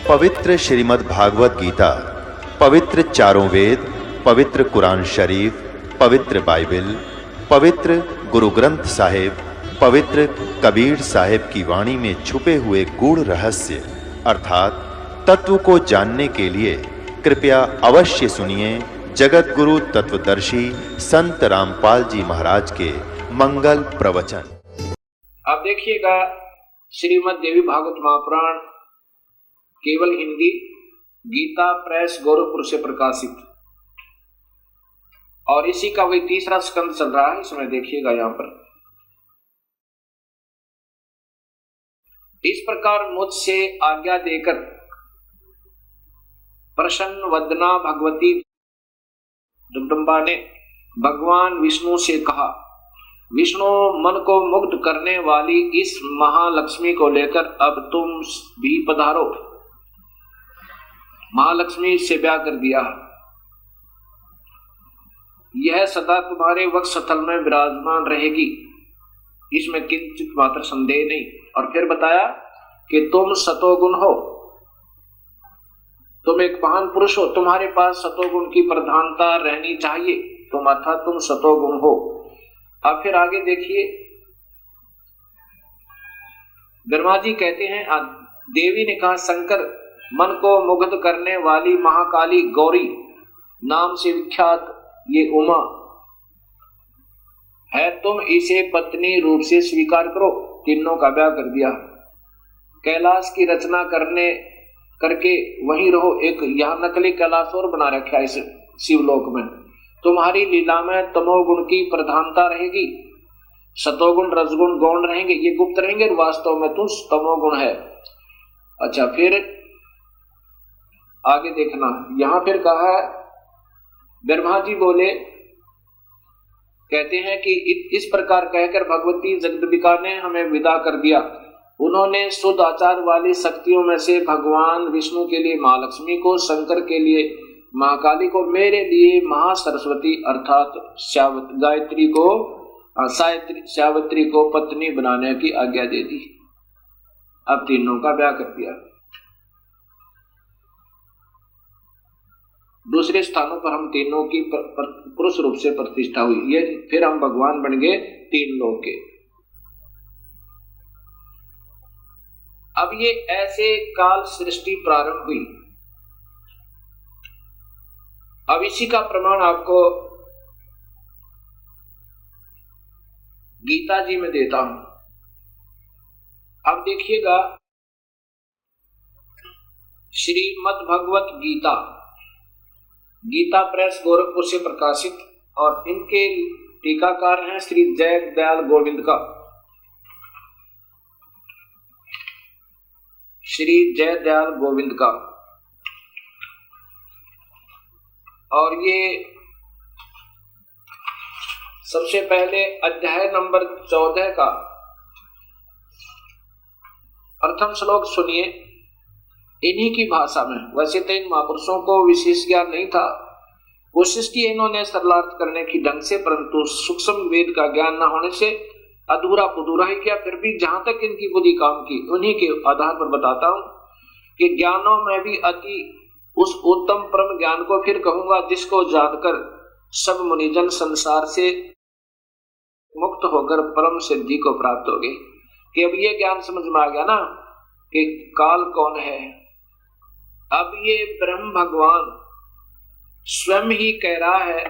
पवित्र श्रीमद् भागवत गीता, पवित्र चारों वेद, पवित्र कुरान शरीफ, पवित्र बाइबल, पवित्र गुरु ग्रंथ साहिब, पवित्र कबीर साहिब की वाणी में छुपे हुए गूढ़ रहस्य अर्थात तत्व को जानने के लिए कृपया अवश्य सुनिए जगत गुरु तत्वदर्शी संत रामपाल जी महाराज के मंगल प्रवचन। अब देखिएगा श्रीमद् देवी भागवत महापुराण केवल हिंदी, गीता प्रेस गोरखपुर से प्रकाशित, और इसी का वही तीसरा स्कंद चल रहा है। इसमें देखिएगा यहाँ पर इस प्रकार मुझसे आज्ञा देकर प्रसन्न वदना भगवती जगदम्बा ने भगवान विष्णु से कहा, विष्णु, मन को मुग्ध करने वाली इस महालक्ष्मी को लेकर अब तुम भी पधारो। महालक्ष्मी से ब्याह कर दिया, यह सदा तुम्हारे वक्षस्थल में विराजमान रहेगी, इसमें किंचित मात्र संदेह नहीं। और फिर बताया कि तुम सतोगुण हो, तुम एक महान पुरुष हो, तुम्हारे पास सतोगुण की प्रधानता रहनी चाहिए, तुम सतोगुण हो। अब फिर आगे देखिए, ब्रह्मा जी कहते हैं, देवी ने कहा, शंकर, मन को मुग्ध करने वाली महाकाली गौरी नाम से विख्यात ये उमा है, तुम इसे पत्नी रूप से स्वीकार करो। तीनों का ब्याह कर दिया, कैलाश की रचना करके वहीं रहो। एक यहाँ नकली कैलाश और बना रखा है इस शिवलोक में। तुम्हारी लीला में तमोगुण की प्रधानता रहेगी, सतोगुण रजगुण गौण रहेंगे, ये गुप्त रहेंगे, वास्तव में तुम तमोगुण है। अच्छा, फिर आगे देखना, यहां फिर कहा, ब्रह्मा जी बोले, कहते हैं कि इस प्रकार कहकर भगवती जगदम्बिका ने हमें विदा कर दिया। उन्होंने शुद्ध आचार वाली शक्तियों में से भगवान विष्णु के लिए महालक्ष्मी को, शंकर के लिए महाकाली को, मेरे लिए महासरस्वती अर्थात सावित्री को पत्नी बनाने की आज्ञा दे दी। अब तीनों का ब्याह कर दिया। दूसरे स्थानों पर हम तीनों की पुरुष रूप से प्रतिष्ठा हुई, ये फिर हम भगवान बन गए तीन लोग के। अब ये ऐसे काल सृष्टि प्रारंभ हुई। अब इसी का प्रमाण आपको गीता जी में देता हूं। अब देखिएगा, श्रीमद् भगवत गीता, गीता प्रेस गोरखपुर से प्रकाशित, और इनके टीकाकार हैं श्री जय दयाल गोविंद का, श्री जय दयाल गोविंद का। और ये सबसे पहले अध्याय नंबर 14 का प्रथम श्लोक सुनिए इन्हीं की भाषा में। वैसे तो इन महापुरुषों को विशेष ज्ञान नहीं था, कोशिश की इन्होंने सरलार्थ करने की ढंग से, परंतु सूक्ष्म वेद का ज्ञान न होने से अधूरा पुधूरा ही किया। फिर भी जहां तक इनकी बुद्धि काम की, उन्हीं के आधार पर बताता हूं कि ज्ञानों में भी अति उस उत्तम परम ज्ञान को फिर कहूंगा, जिसको जानकर सब मुनिजन संसार से मुक्त होकर परम सिद्धि को प्राप्त हो गए। कि अब ये ज्ञान समझ में आ गया ना कि काल कौन है। अब ये ब्रह्म भगवान स्वयं ही कह रहा है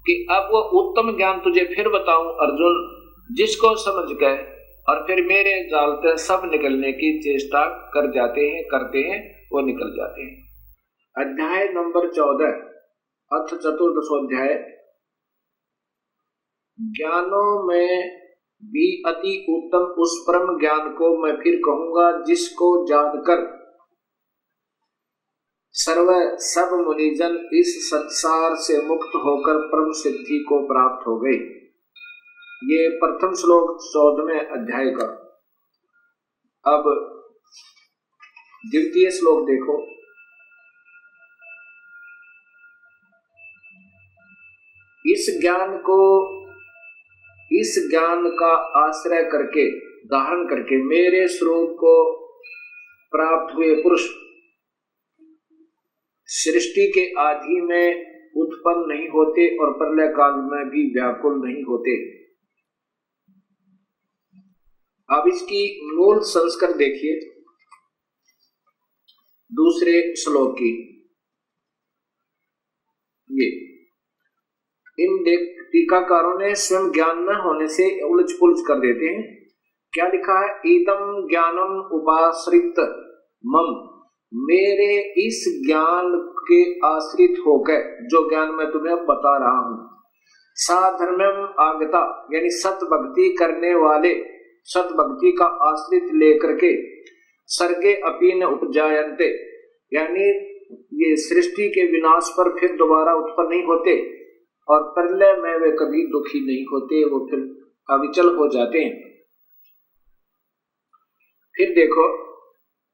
कि अब वो उत्तम ज्ञान तुझे फिर बताऊं अर्जुन, जिसको समझ गए और फिर मेरे जाल से सब निकलने की चेष्टा करते हैं, वो निकल जाते हैं। अध्याय नंबर 14 अथ चतुर्दशोध्याय। ज्ञानों में भी अति उत्तम उस परम ज्ञान को मैं फिर कहूंगा, जिसको जानकर सब मुनिजन इस संसार से मुक्त होकर परम सिद्धि को प्राप्त हो गए। ये प्रथम श्लोक 14वें अध्याय का। अब द्वितीय श्लोक देखो, इस ज्ञान का आश्रय करके, धारण करके मेरे स्वरूप को प्राप्त हुए पुरुष सृष्टि के आदि में उत्पन्न नहीं होते और प्रलय काल में भी व्याकुल नहीं होते। अब इसकी मूल संस्कार देखिए दूसरे श्लोक की। ये इन टीकाकारों ने स्वयं ज्ञान न होने से उलझ पुलझ कर देते हैं। क्या लिखा है? ईदम ज्ञानम उपाश्रित मम, मेरे इस ज्ञान के आश्रित होकर जो ज्ञान मैं तुम्हें बता रहा हूं, साधर्म्यम आगता यानी सत भक्ति करने वाले, सत भक्ति का आश्रित लेकर के सर्गे अपी न उपजायन्ते यानी ये सृष्टि के विनाश पर फिर दोबारा उत्पन्न नहीं होते और प्रलय में वे कभी दुखी नहीं होते, वो फिर अविचल हो जाते हैं। फिर देखो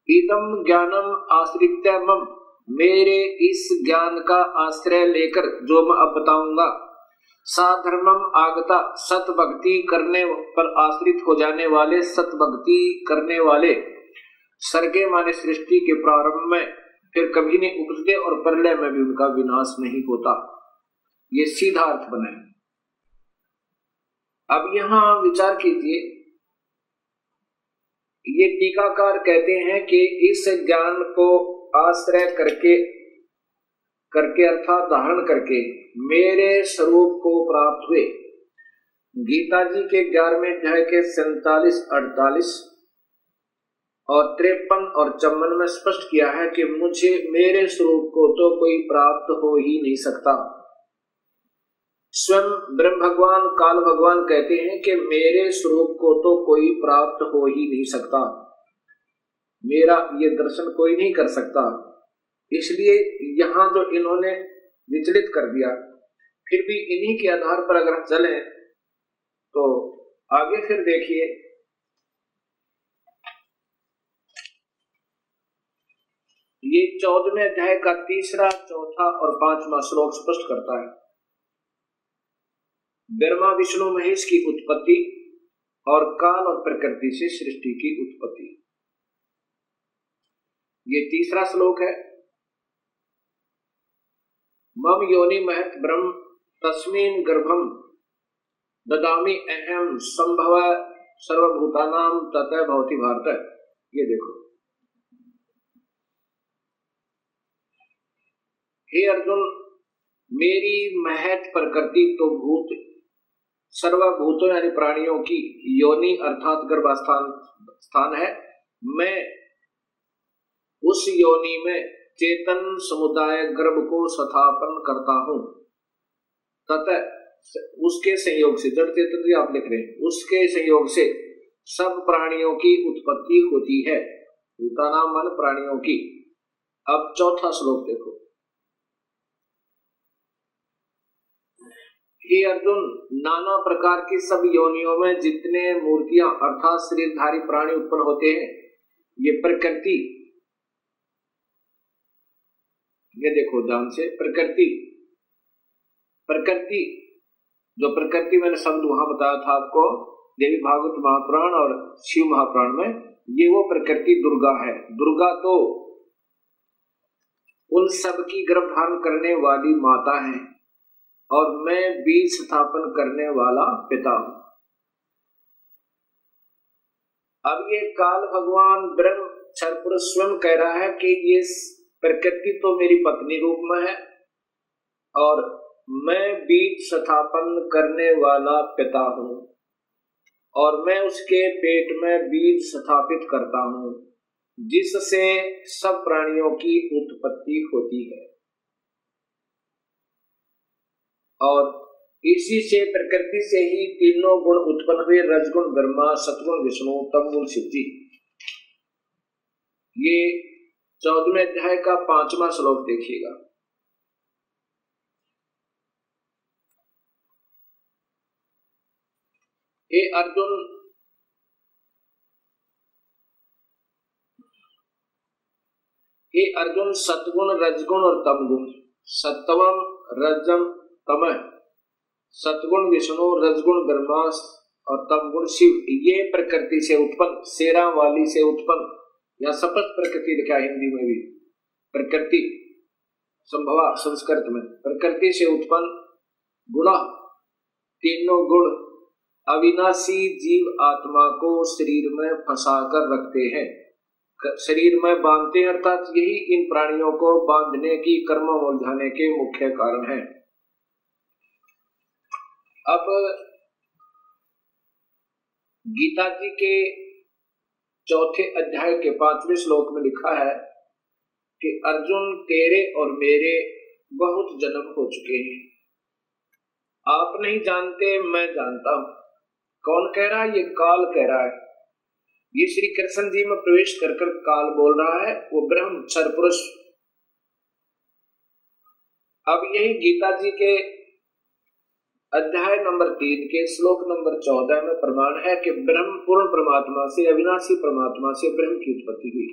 इदम ज्ञानम आश्रित्यमम, मेरे इस ज्ञान का आश्रय लेकर जो मैं अब बताऊंगा, साधर्मम आगता सत भक्ति करने पर आश्रित हो जाने वाले, सत भक्ति करने वाले, सर्गे माने सृष्टि के प्रारंभ में फिर कभी नहीं उपजते और प्रलय में भी उनका विनाश नहीं होता। ये सीधा अर्थ बना है। अब यहां विचार कीजिए, ये टीकाकार कहते हैं कि इस ज्ञान को आश्रय करके अर्थात धारण करके मेरे स्वरूप को प्राप्त हुए। गीता जी के 11वें अध्याय के 47, 48 और 53 और 54 में स्पष्ट किया है कि मुझे मेरे स्वरूप को तो कोई प्राप्त हो ही नहीं सकता। स्वयं ब्रह्म भगवान काल भगवान कहते हैं कि मेरे स्वरूप को तो कोई प्राप्त हो ही नहीं सकता, मेरा ये दर्शन कोई नहीं कर सकता। इसलिए यहां जो इन्होंने विचलित कर दिया, फिर भी इन्हीं के आधार पर अगर चलें तो आगे फिर देखिए ये 14वें अध्याय का 3रा, 4था और 5वां श्लोक स्पष्ट करता है ब्रह्मा विष्णु महेश की उत्पत्ति और काल और प्रकृति से सृष्टि की उत्पत्ति। ये 3रा श्लोक है। मम योनि महत ब्रह्म तस्मिन् गर्भम ददामि अहम संभव सर्वभूतानां ततः भवति भारत। ये देखो, हे अर्जुन, मेरी महत प्रकृति तो भूत सर्वभूतों यानी प्राणियों की योनि अर्थात गर्भास्थान है। मैं उस योनि में चेतन समुदाय गर्भ को स्थापन करता हूं तथा उसके संयोग से, जड़ चेतन भी आप लिख रहे हैं, उसके संयोग से सब प्राणियों की उत्पत्ति होती है। भूतानां मन प्राणियों की। अब 4था श्लोक देखो। हे अर्जुन, नाना प्रकार की सब योनियों में जितने मूर्तियां अर्थात शरीरधारी प्राणी उत्पन्न होते हैं, ये प्रकृति, ये देखो ध्यान से, प्रकृति जो प्रकृति मैंने शब्द वहां बताया था आपको देवी भागवत महापुराण और शिव महापुराण में, ये वो प्रकृति दुर्गा है। दुर्गा तो उन सब की गर्भ धारण करने वाली माता है और मैं बीज स्थापन करने वाला पिता हूं। अब ये काल भगवान ब्रह्म क्षर पुरुष स्वयं कह रहा है कि ये प्रकृति तो मेरी पत्नी रूप में है और मैं बीज स्थापन करने वाला पिता हूं और मैं उसके पेट में बीज स्थापित करता हूं जिससे सब प्राणियों की उत्पत्ति होती है और इसी से प्रकृति से ही तीनों गुण उत्पन्न हुए, रजगुण ब्रह्मा, सतगुण विष्णु, तमगुण शिव जी। ये 14वें अध्याय का 5वां श्लोक देखिएगा। हे अर्जुन, सतगुण रजगुण और तमगुण, सत्वम रजम तम, सतगुण विष्णु, रजगुण ब्रह्मा और तमगुण शिव, ये प्रकृति से उत्पन्न, शेरा वाली से उत्पन्न या सपत प्रकृति लिखा है हिंदी में भी, प्रकृति संभवा संस्कृत में। प्रकृति से उत्पन्न गुण, तीनों गुण अविनाशी जीव आत्मा को शरीर में फंसा कर रखते हैं, शरीर में बांधते हैं, अर्थात यही इन प्राणियों को बांधने की, कर्म उलझाने के मुख्य कारण है। अब गीता जी के चौथे अध्याय के 5वें श्लोक में लिखा है कि अर्जुन तेरे और मेरे बहुत जन्म हो चुके हैं, आप नहीं जानते मैं जानता हूं। कौन कह रहा है? ये काल कह रहा है। ये श्री कृष्ण जी में प्रवेश कर कर काल बोल रहा है, वो ब्रह्म क्षर पुरुष। अब यही गीता जी के अध्याय नंबर 3 के श्लोक नंबर 14 में प्रमाण है कि ब्रह्म पूर्ण परमात्मा से, अविनाशी परमात्मा से ब्रह्म की उत्पत्ति हुई।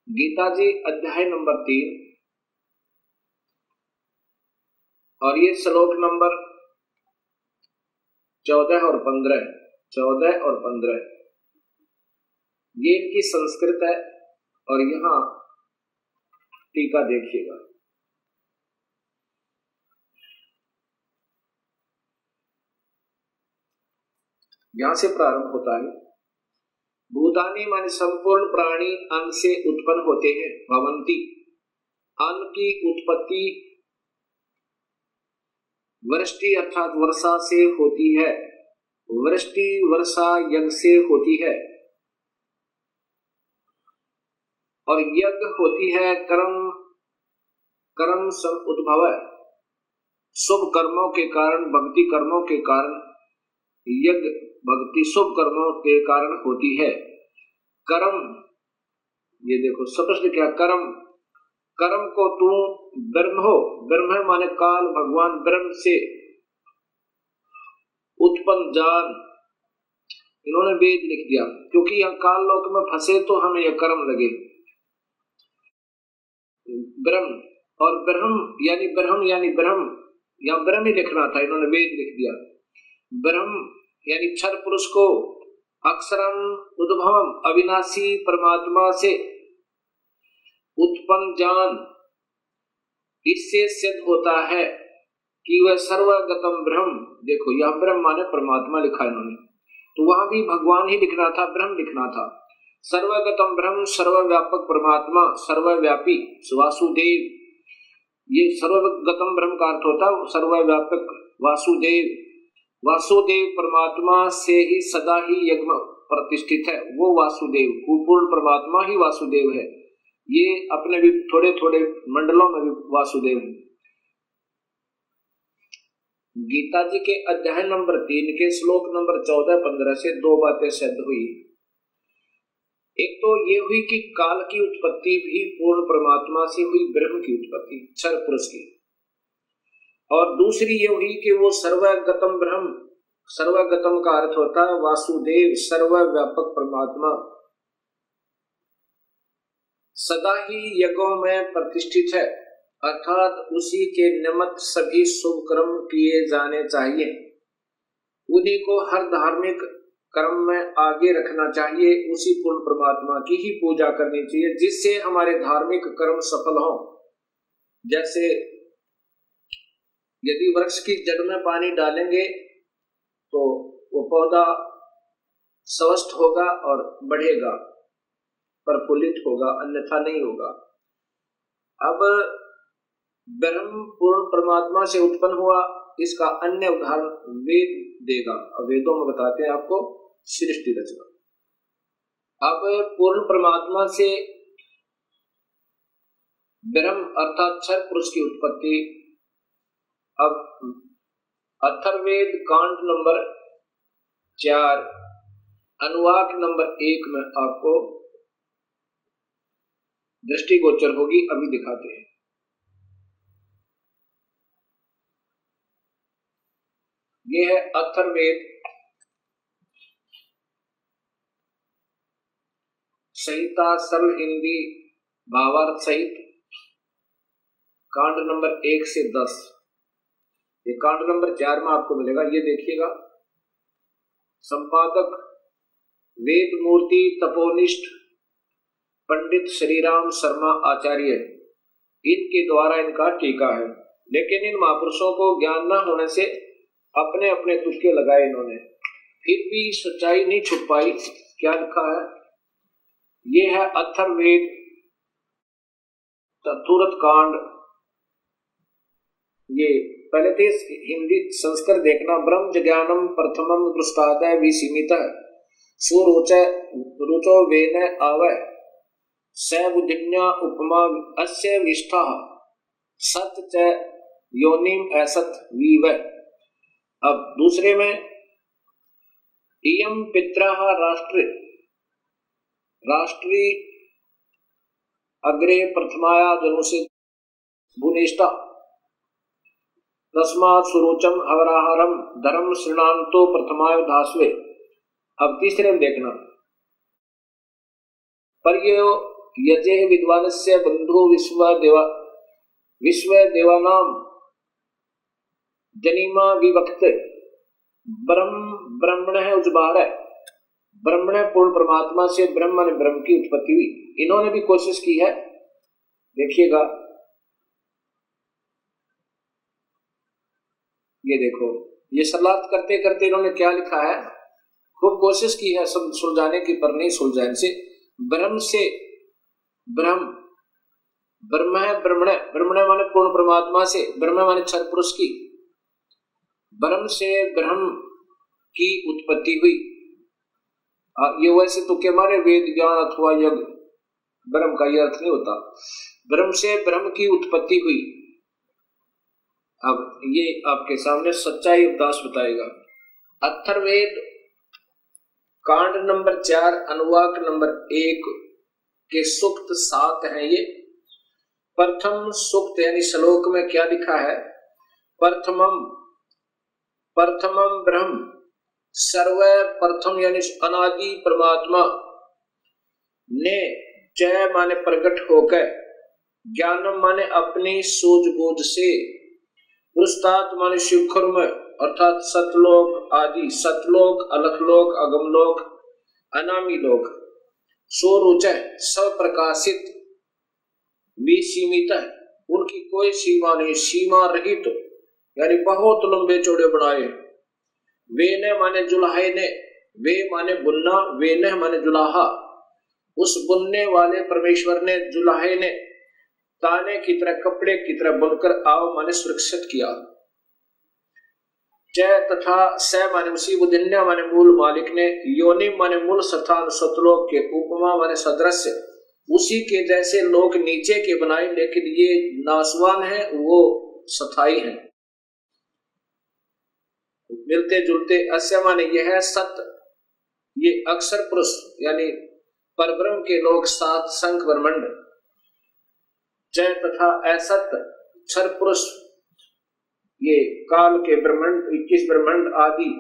गीता जी अध्याय नंबर 3 और ये श्लोक नंबर 14 और 15 ये इनकी संस्कृत है। और यहां टीका देखिएगा, यहां से प्रारंभ होता है। भूतानी माने संपूर्ण प्राणी अन्न से उत्पन्न होते हैं। भवंती, अन्न की उत्पत्ति वृष्टि अर्थात वर्षा से होती है। वृष्टि वर्षा यज्ञ से होती है और यज्ञ होती है कर्म, कर्म सम उद्भव है। शुभ कर्मों के कारण, भक्ति कर्मों के कारण, यज्ञ भक्ति शुभ कर्मों के कारण होती है। कर्म, ये देखो स्पष्ट क्या, कर्म, कर्म को तू ब्रह्म हो, ब्रह्म माने काल भगवान ब्रह्म से उत्पन्न जान, इन्होंने वेद लिख दिया क्योंकि यह काल लोक में फंसे तो हमें यह कर्म लगे। ब्रह्म और ब्रह्म यानी ब्रह्म, या ब्रह्म ही लिखना था, इन्होंने वेद लिख दिया। ब्रह्म यानी क्षर पुरुष को अक्षरम उद्भवम अविनाशी परमात्मा से उत्पन्न जान, इससे सिद्ध होता है कि वह सर्वगतम ब्रह्म। देखो यह ब्रह्म माने परमात्मा लिखा इन्होंने, तो वहां भी भगवान ही लिखना था, ब्रह्म लिखना था। सर्वगतम ब्रह्म, सर्वव्यापक परमात्मा, सर्वव्यापी वासुदेव। ये सर्वगतम ब्रह्म का अर्थ होता है सर्वव्यापक वासुदेव। वासुदेव परमात्मा से ही सदा ही यज्ञ प्रतिष्ठित है। वो वासुदेव, पूर्ण परमात्मा ही वासुदेव है। ये अपने भी थोड़े थोड़े मंडलों में भी वासुदेव है। गीता जी के अध्याय नंबर 3 के श्लोक नंबर 14-15 से दो बातें सिद्ध हुई। एक तो ये हुई कि काल की उत्पत्ति भी पूर्ण परमात्मा से हुई, ब्रह्म की उत्पत्ति क्षर पुरुष की। और दूसरी ये हुई कि वो सर्वगतम ब्रह्म, सर्वगतम का अर्थ होता है वासुदेव, सर्वव्यापक परमात्मा, सदा ही यज्ञों में प्रतिष्ठित है, अर्थात उसी के निमित्त सभी शुभ कर्म किए जाने चाहिए। उन्हीं को हर धार्मिक कर्म में आगे रखना चाहिए, उसी पूर्ण परमात्मा की ही पूजा करनी चाहिए जिससे हमारे धार्मिक कर्म सफल हों। जैसे यदि वृक्ष की जड़ में पानी डालेंगे तो वो पौधा स्वस्थ होगा और बढ़ेगा, प्रफुल्लित होगा, अन्यथा नहीं होगा। अब ब्रह्म पूर्ण परमात्मा से उत्पन्न हुआ, इसका अन्य उदाहरण वेद देगा। वेदों में बताते हैं आपको सृष्टि रचना। अब पूर्ण परमात्मा से ब्रह्म अर्थात क्षर पुरुष की उत्पत्ति। अब अथर्ववेद कांड नंबर 4 अनुवाक नंबर 1 में आपको दृष्टिगोचर होगी, अभी दिखाते हैं। यह है अथर्ववेद संहिता सरल हिंदी भावार्थ सहित कांड नंबर 1 से 10। ये कांड नंबर 4 में आपको मिलेगा, ये देखिएगा। संपादक वेद मूर्ति तपोनिष्ठ पंडित श्रीराम शर्मा आचार्य, इनके द्वारा इनका टीका है। लेकिन इन महापुरुषों को ज्ञान न होने से अपने अपने तुक्के लगाए इन्होंने, फिर भी सच्चाई नहीं छुप पाई। क्या लिखा है? ये है अथर्ववेद चतुर्थ कांड। ये पहले तो हिंदी संस्कृत देखना। ब्रह्म ज्ञानम प्रथमम दृष्टादय विसीमित सुरुचो वेन आवै स बुद्धिन्या उपमा अस्य विष्ठा सत च योनिम असत वीव। अब दूसरे में इयम पित्रः राष्ट्री अग्रे प्रथमाया जनुषे भुनिष्ठा तस्मात् सुरुचम हवराहरम धर्म श्रृणान्तो प्रथमाय धास्वे। अब तीसरे में देखना, पर्यो यजे विद्वानस्य बंधु विश्व देवानाम जनिमा विवक्त ब्रह्मण है उजबार है। ब्रह्मण पूर्ण परमात्मा से ब्रह्म ने ब्रह्म की उत्पत्ति हुई। इन्होंने भी कोशिश की है, देखिएगा ये देखो, ये सलात करते करते इन्होंने क्या लिखा है, खूब कोशिश की है सब सुलझाने की, पर नहीं सुलझा इनसे। ब्रह्म से ब्रह्म, ब्रह्म है ब्रह्मण, ब्रह्मण माने पूर्ण परमात्मा से, ब्रह्म माने क्षर पुरुष की, ब्रह्म से ब्रह्म की उत्पत्ति हुई। ये वैसे तो क्या माने वेद ज्ञान अथवा यज्ञ, ब्रह्म का यह अर्थ नहीं होता। ब्रह्म से ब्रह्म की उत्पत्ति हुई। अब ये आपके सामने सच्चाई उपदास बताएगा। अथर्ववेद कांड नंबर 4 अनुवाक नंबर 1 के सूक्त 7 हैं ये। प्रथम सूक्त यानी श्लोक में क्या लिखा है? प्रथमम ब्रह्म, सर्व प्रथम यानी अनादि परमात्मा ने जय माने प्रकट होकर, ज्ञानम माने अपनी सूझबूझ से, पुरुषार्थ माने शिखर में अर्थात सतलोक आदि, सतलोक अलखलोक अगमलोक अनामी लोक, स्वरुचय सप्रकाशित विसीमित, उनकी कोई सीमा नहीं, सीमा रहित तो, यानी बहुत लंबे चौड़े बनाए। वे ने माने जुलाहे ने, वे माने बुनना, वे ने माने जुलाहा, उस बुनने वाले परमेश्वर ने, जुलाहे ने ताने की तरह कपड़े की तरह बुनकर आओ माने सुरक्षित किया। जय तथा स माने मुसीबुद्दिन्या माने मूल मालिक ने, योनि माने मूल स्थान सतलोक के, उपमा माने सदृश्य उसी के जैसे लोक नीचे के बनाए, लेकिन ये नासवान है, वो स्थायी है, मिलते जुलते। अस्य माने यह है सत्य, ये अक्षर पुरुष यानी परब्रह्म के लोक 7 संख ब्रह्मांड। जय तथा असत क्षर पुरुष ये काल के ब्रह्मांड 21 ब्रह्मांड आदि।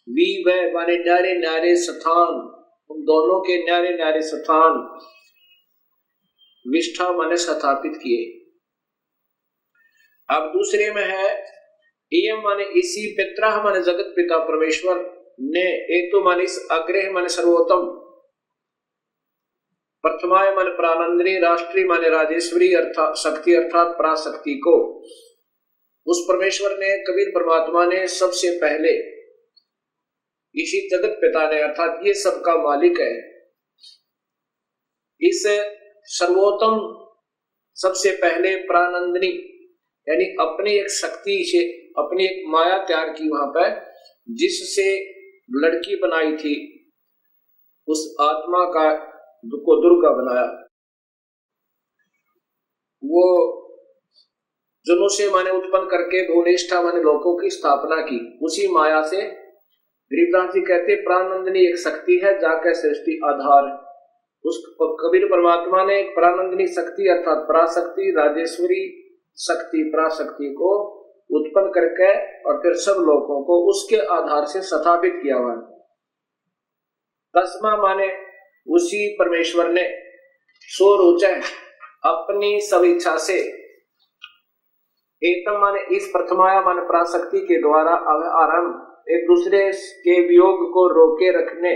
वी वह माने न्यारे न्यारे स्थान, उन दोनों के न्यारे न्यारे स्थान, विष्ठा माने स्थापित किए। अब दूसरे में है एयम माने इसी, पितरः माने जगत पिता परमेश्वर ने, एक तो माने इस, अग्रह माने सर्वोत्तम, प्रथमाय माने प्राणंदनी, राष्ट्री माने राजेश्वरी अर्थात शक्ति अर्थात पराशक्ति को, उस परमेश्वर ने, कबीर परमात्मा ने सबसे पहले इसी जगत पिता ने अर्थात ये सबका मालिक है, इस सर्वोत्तम सबसे पहले प्राणंदनी यानी अपनी एक शक्ति से अपनी एक माया तैयार की वहां पर, जिससे लड़की बनाई थी, उस आत्मा का को दुर्गा बनाया। वो जनों से माने उत्पन्न करके भुवनेष्ठा माने लोकों की स्थापना की, उसी माया से। गरीबदास जी कहते प्राणंदनी एक शक्ति है, जाकर सृष्टि आधार। उस कबीर परमात्मा ने एक प्राणंदनी शक्ति अर्थात पराशक्ति, राजेश्वरी शक्ति, पराशक्ति को उत्पन्न करके और फिर सब लोगों को उसके आधार से स्थापित किया हुआ। तस्मा माने उसी परमेश्वर ने, स्वरुचय अपनी सब इच्छा से, एकम माने इस प्रथमाया माने पराशक्ति के द्वारा आरंभ एक दूसरे के वियोग को रोके रखने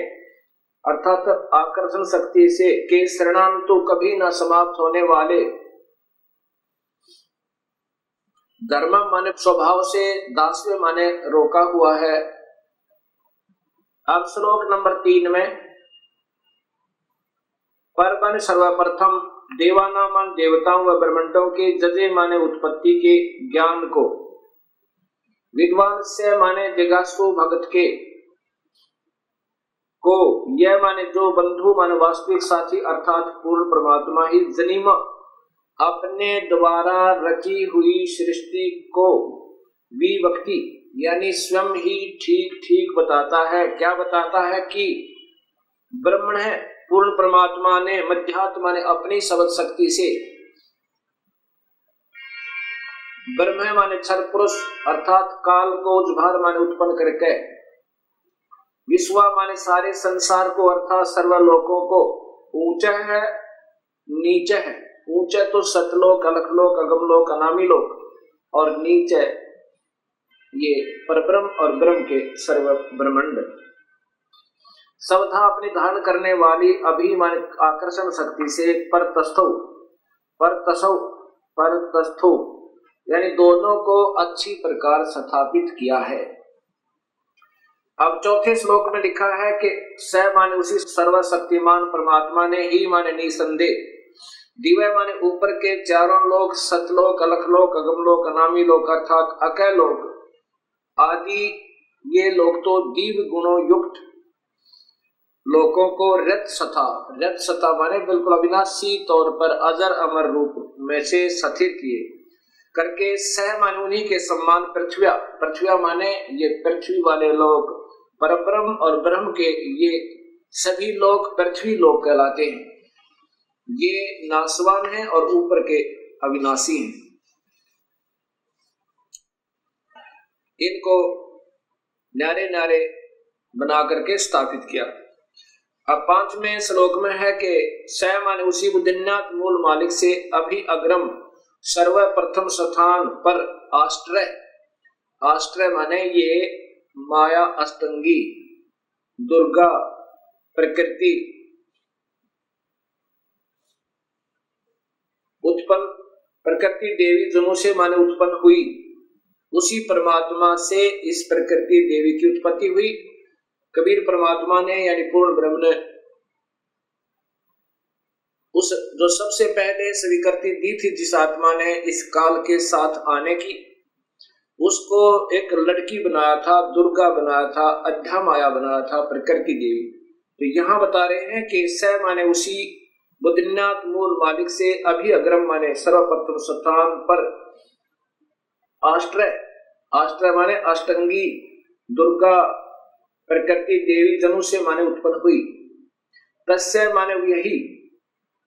अर्थात आकर्षण शक्ति से के शरणांतु कभी न समाप्त होने वाले धर्म माने स्वभाव से दास्य माने रोका हुआ है। अब श्लोक नंबर 3 में पर सर्वप्रथम देवानाम मान देवताओं व ब्रह्मांडों के जजे माने उत्पत्ति के ज्ञान को, विद्वान से माने जिज्ञासु भगत के को, यह माने जो बंधु माने वास्तविक साथी अर्थात पूर्ण परमात्मा ही जनिम अपने द्वारा रची हुई सृष्टि को विभक्ति यानी स्वयं ही ठीक ठीक बताता है। क्या बताता है कि ब्रह्मण है, पूर्ण परमात्मा ने मध्यात्मा ने अपनी शब्द शक्ति से ब्रह्म माने क्षर पुरुष अर्थात काल को उजभार माने उत्पन्न करके विश्व माने सारे संसार को अर्थात सर्वलोकों को, ऊंचा है नीचे है, ऊंचा तो सतलोक अलखलोक अगमलोक अनामी लोक और नीचे ये परब्रह्म और ब्रह्म के सर्व ब्रह्मांड सबथा अपनी धारण करने वाली अभिमान आकर्षण शक्ति से परतस्थो यानी दोनों को अच्छी प्रकार स्थापित किया है। अब चौथे श्लोक में लिखा है कि स माने उसी सर्वशक्तिमान परमात्मा ने ही माने निसंदेह दिव्य माने ऊपर के चारों लोक सतलोक अलखलोक अगमलोक अनामी लोक अर्थात अकय लोक आदि ये लोग तो दिव्य गुणों युक्त लोकों को रत सथा माने बिल्कुल अविनाशी तौर पर अजर अमर रूप में से स्थिर किए करके सह माने उन्हीं के सम्मान पृथ्व्या माने ये पृथ्वी वाले लोग परब्रह्म और ब्रह्म के ये सभी लोग पृथ्वी लोग कहलाते हैं। ये नासवान हैं और ऊपर के अविनाशी हैं। इनको न्यारे न्यारे बना करके स्थापित किया। अब 5वें श्लोक में है कि स माने उसी बुद्धिन्यात मूल मालिक से अभी अग्रम सर्वप्रथम स्थान पर आश्रय माने ये माया अष्टंगी दुर्गा प्रकृति उत्पन्न प्रकृति देवी दोनों से माने उत्पन्न हुई, उसी परमात्मा से इस प्रकृति देवी की उत्पत्ति हुई। कबीर परमात्मा ने यानी पूर्ण ब्रह्म ने उस जो सबसे पहले स्वीकृति दी थी जिस आत्मा ने इस काल के साथ आने की, उसको एक लड़की बनाया था, दुर्गा बनाया था, अध्या माया बनाया था, प्रकृति देवी। तो यहाँ बता रहे हैं कि स माने उसी बुद्धिनाथ मूल मालिक से अभी अग्रम माने सर्वप्रथम स्थान पर आश्रय माने अष्टंगी दुर्गा प्रकृति देवी धनु से माने उत्पन्न हुई। तस्य माने यही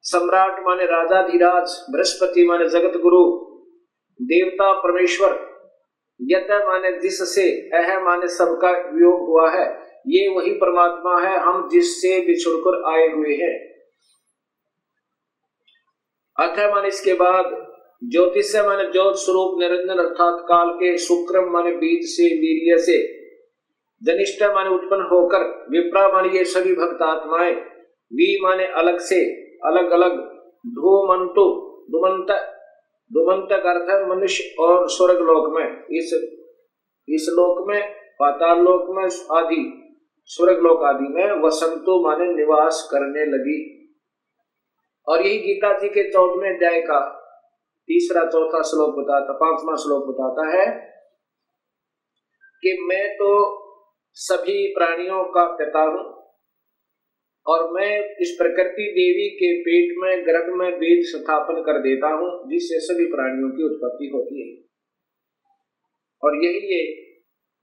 सम्राट माने राजाधिराज, बृहस्पति माने जगत गुरु, देवता परमेश्वर, यत माने जिससे, अह माने सबका वियोग हुआ है, ये वही परमात्मा है हम जिससे बिछुड़कर आए हुए हैं। अथ माने इसके बाद ज्योतिष माने ज्योत स्वरूप निरंजन अर्थात काल के, शुक्रम माने बीज से वीर्य से, जनिष्ठ माने उत्पन्न होकर, विप्रा माने ये सभी भक्त आत्माएं, वी माने अलग से अलग अलग, धूमंतु धूमंत अर्थ है मनुष्य और स्वर्ग लोक में, इस लोक में पाताल लोक में आदि स्वर्ग लोक आदि में वसंतो माने निवास करने लगी। और यही गीता जी के 14वें अध्याय का 3-4 श्लोक बताता, 5वां श्लोक बताता है कि मैं तो सभी प्राणियों का पिता हूं और मैं इस प्रकृति देवी के पेट में गर्भ में वेद स्थापन कर देता हूं जिससे सभी प्राणियों की उत्पत्ति होती है। और यही ये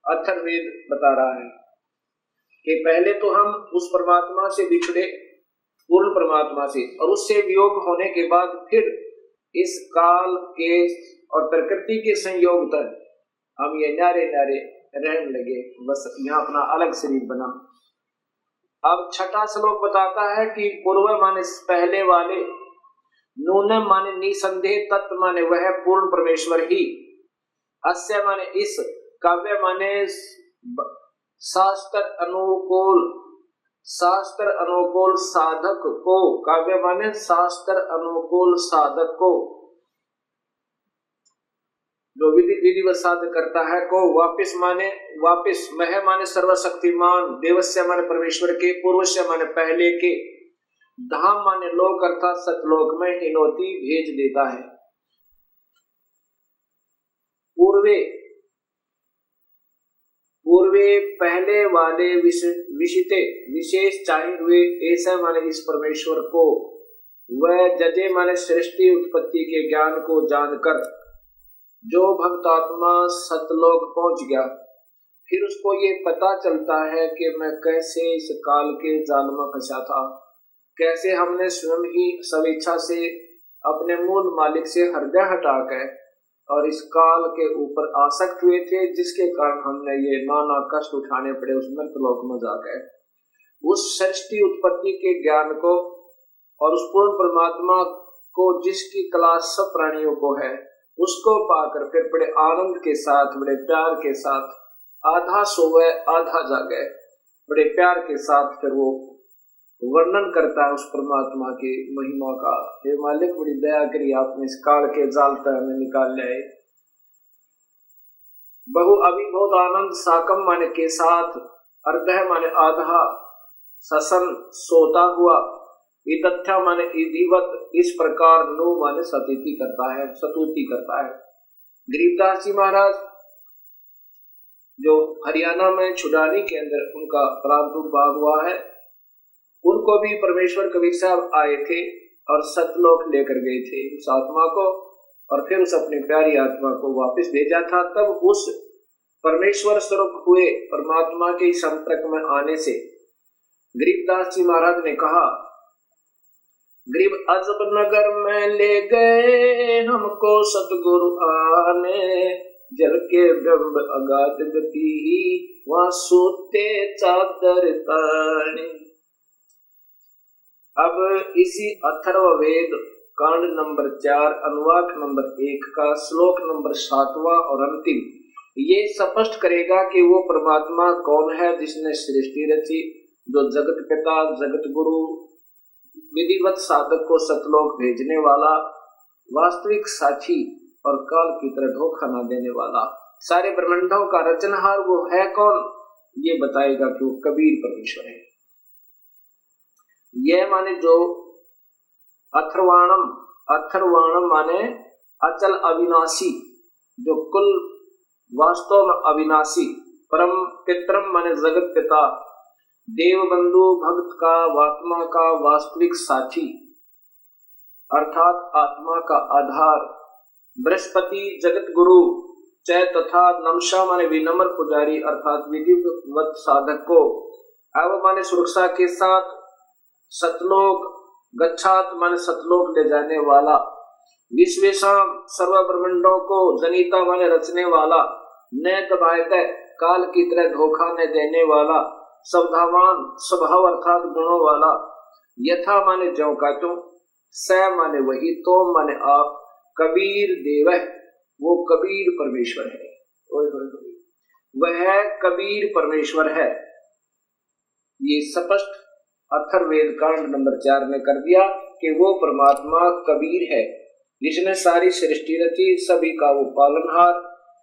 अथर्ववेद बता रहा है कि पहले तो हम उस परमात्मा से बिछड़े, पूर्ण परमात्मा से, और उससे वियोग होने के बाद फिर इस काल के और प्रकृति के संयोग तक हम ये नारे नारे रहने लगे, बस यहाँ अपना अलग शरीर बना। अब 6वां श्लोक बताता है कि पूर्व माने पहले वाले, नूनम माने निसंदेह, तत्व माने वह पूर्ण परमेश्वर ही, अस्य माने इस, काव्य माने शास्त्र अनुकूल शास्त्र अनुकूल साधक को, काव्य माने शास्त्र अनुकूल साधक को, जो विधिवत साधक करता है, को वापिस माने वापिस, मह माने सर्वशक्तिमान, देवस्य माने परमेश्वर के, पूर्वस्य माने पहले के, धाम माने लोक अर्थात सतलोक में हिनोती भेज देता है। पूर्वे पहले वाले विशिते विशेष चाहे हुए ऐसा माने इस परमेश्वर को, वह जजे माने सृष्टि उत्पत्ति के ज्ञान को जानकर जो भक्तात्मा सतलोक पहुंच गया, फिर उसको ये पता चलता है कि मैं कैसे इस काल के जाल में फंसा था, कैसे हमने स्वयं ही स्वेच्छा से अपने मूल मालिक से हृदय हटाकर और इस काल के ऊपर आसक्त हुए थे, जिसके कारण हमने ये नाना कष्ट उठाने पड़े उस मृतलोक में जाकर। उस सृष्टि उत्पत्ति के ज्ञान को और उस पूर्ण परमात्मा को जिसकी तलाश सब प्राणियों को है, उसको पाकर फिर बड़े आनंद के साथ, बड़े प्यार के साथ, आधा सोवे आधा जागे, बड़े प्यार के साथ फिर वो वर्णन करता है उस परमात्मा की महिमा का। हे मालिक, बड़ी दया करी आपने इस काल के जाल से हमें निकाल लाए। बहु अभिभूत आनंद साकम माने के साथ, अर्धः माने आधा, ससन सोता हुआ, इतथ्या माने इधिवत, इस प्रकार, नु माने सतुति करता है, सतुति करता है। गरीबदास जी महाराज जो हरियाणा में छुड़ानी के अंदर उनका प्रादुर्भाव हुआ है, उनको भी परमेश्वर कबीर साहब आए थे और सतलोक लेकर गए थे उस आत्मा को, और फिर उस अपनी प्यारी आत्मा को वापस भेजा था। तब उस परमेश्वर स्वरूप हुए परमात्मा के संपर्क में आने से गरीबदास जी महाराज ने कहा, गरीब अजब नगर में ले गए हमको सतगुरु आने, जल के ब्रह्म अगाध गति वहां सोते चादर ताने। अब इसी अथर्ववेद कांड नंबर 4 अनुवाक नंबर 1 का श्लोक नंबर 7वां और अंतिम ये स्पष्ट करेगा कि वो परमात्मा कौन है जिसने सृष्टि रची, जो जगत पिता, जगत गुरु, विधिवत साधक को सतलोक भेजने वाला, वास्तविक साक्षी और काल की तरह धोखा न देने वाला, सारे ब्रह्मांडों का रचनहार वो है कौन, ये बताएगा कि वो कबीर परमेश्वर है। यह माने जो अथर्वाणम, अथर्वाणम माने अचल अविनाशी, जो कुल वास्तव में अविनाशी, परम पितरम माने जगत पिता, देव बंधु, भक्त का, आत्मा का वास्तविक साक्षी अर्थात आत्मा का आधार, बृहस्पति जगत गुरु, चय तथा नमशा माने विनम्र पुजारी अर्थात विधिवत साधक को, अब माने सुरक्षा के साथ सतलोक गच्छात माने सतलोक ले जाने वाला, विश्वेशम सर्व ब्रह्मांडों को जनिता माने रचने वाला, न दबायते काल की तरह धोखा न देने वाला, स्वभावान स्वभाव अर्थात गुणों वाला, यथा माने ज्यों का त्यों, स माने वही, तो माने आप, कबीर देव है, वो कबीर परमेश्वर है, वह कबीर परमेश्वर है। ये स्पष्ट अथर्ववेद कांड नंबर 4 में कर दिया कि वो परमात्मा कबीर है जिसने सारी सृष्टि रची, सभी का वो पालनहार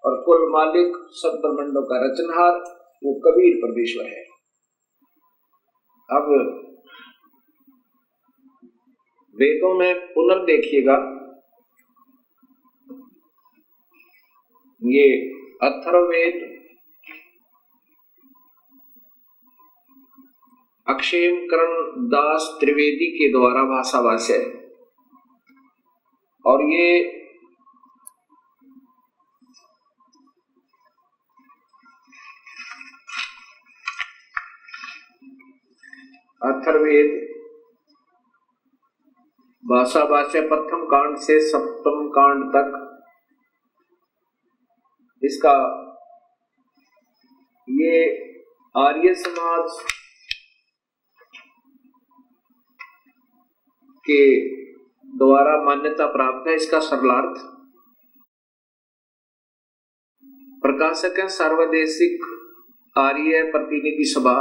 और कुल मालिक, सब ब्रह्मांडों का रचनहार, वो कबीर परमेश्वर है। अब वेदों में पुनर् देखिएगा, ये अथर्ववेद अक्षेम करण दास त्रिवेदी के द्वारा भाषा भाष्य है, और ये अथर्ववेद भाषा भाष्य प्रथम कांड से सप्तम कांड तक इसका ये आर्य समाज के द्वारा मान्यता प्राप्त है। इसका सरलार्थ प्रकाशक है सर्वदेशिक आर्य प्रतिनिधि सभा,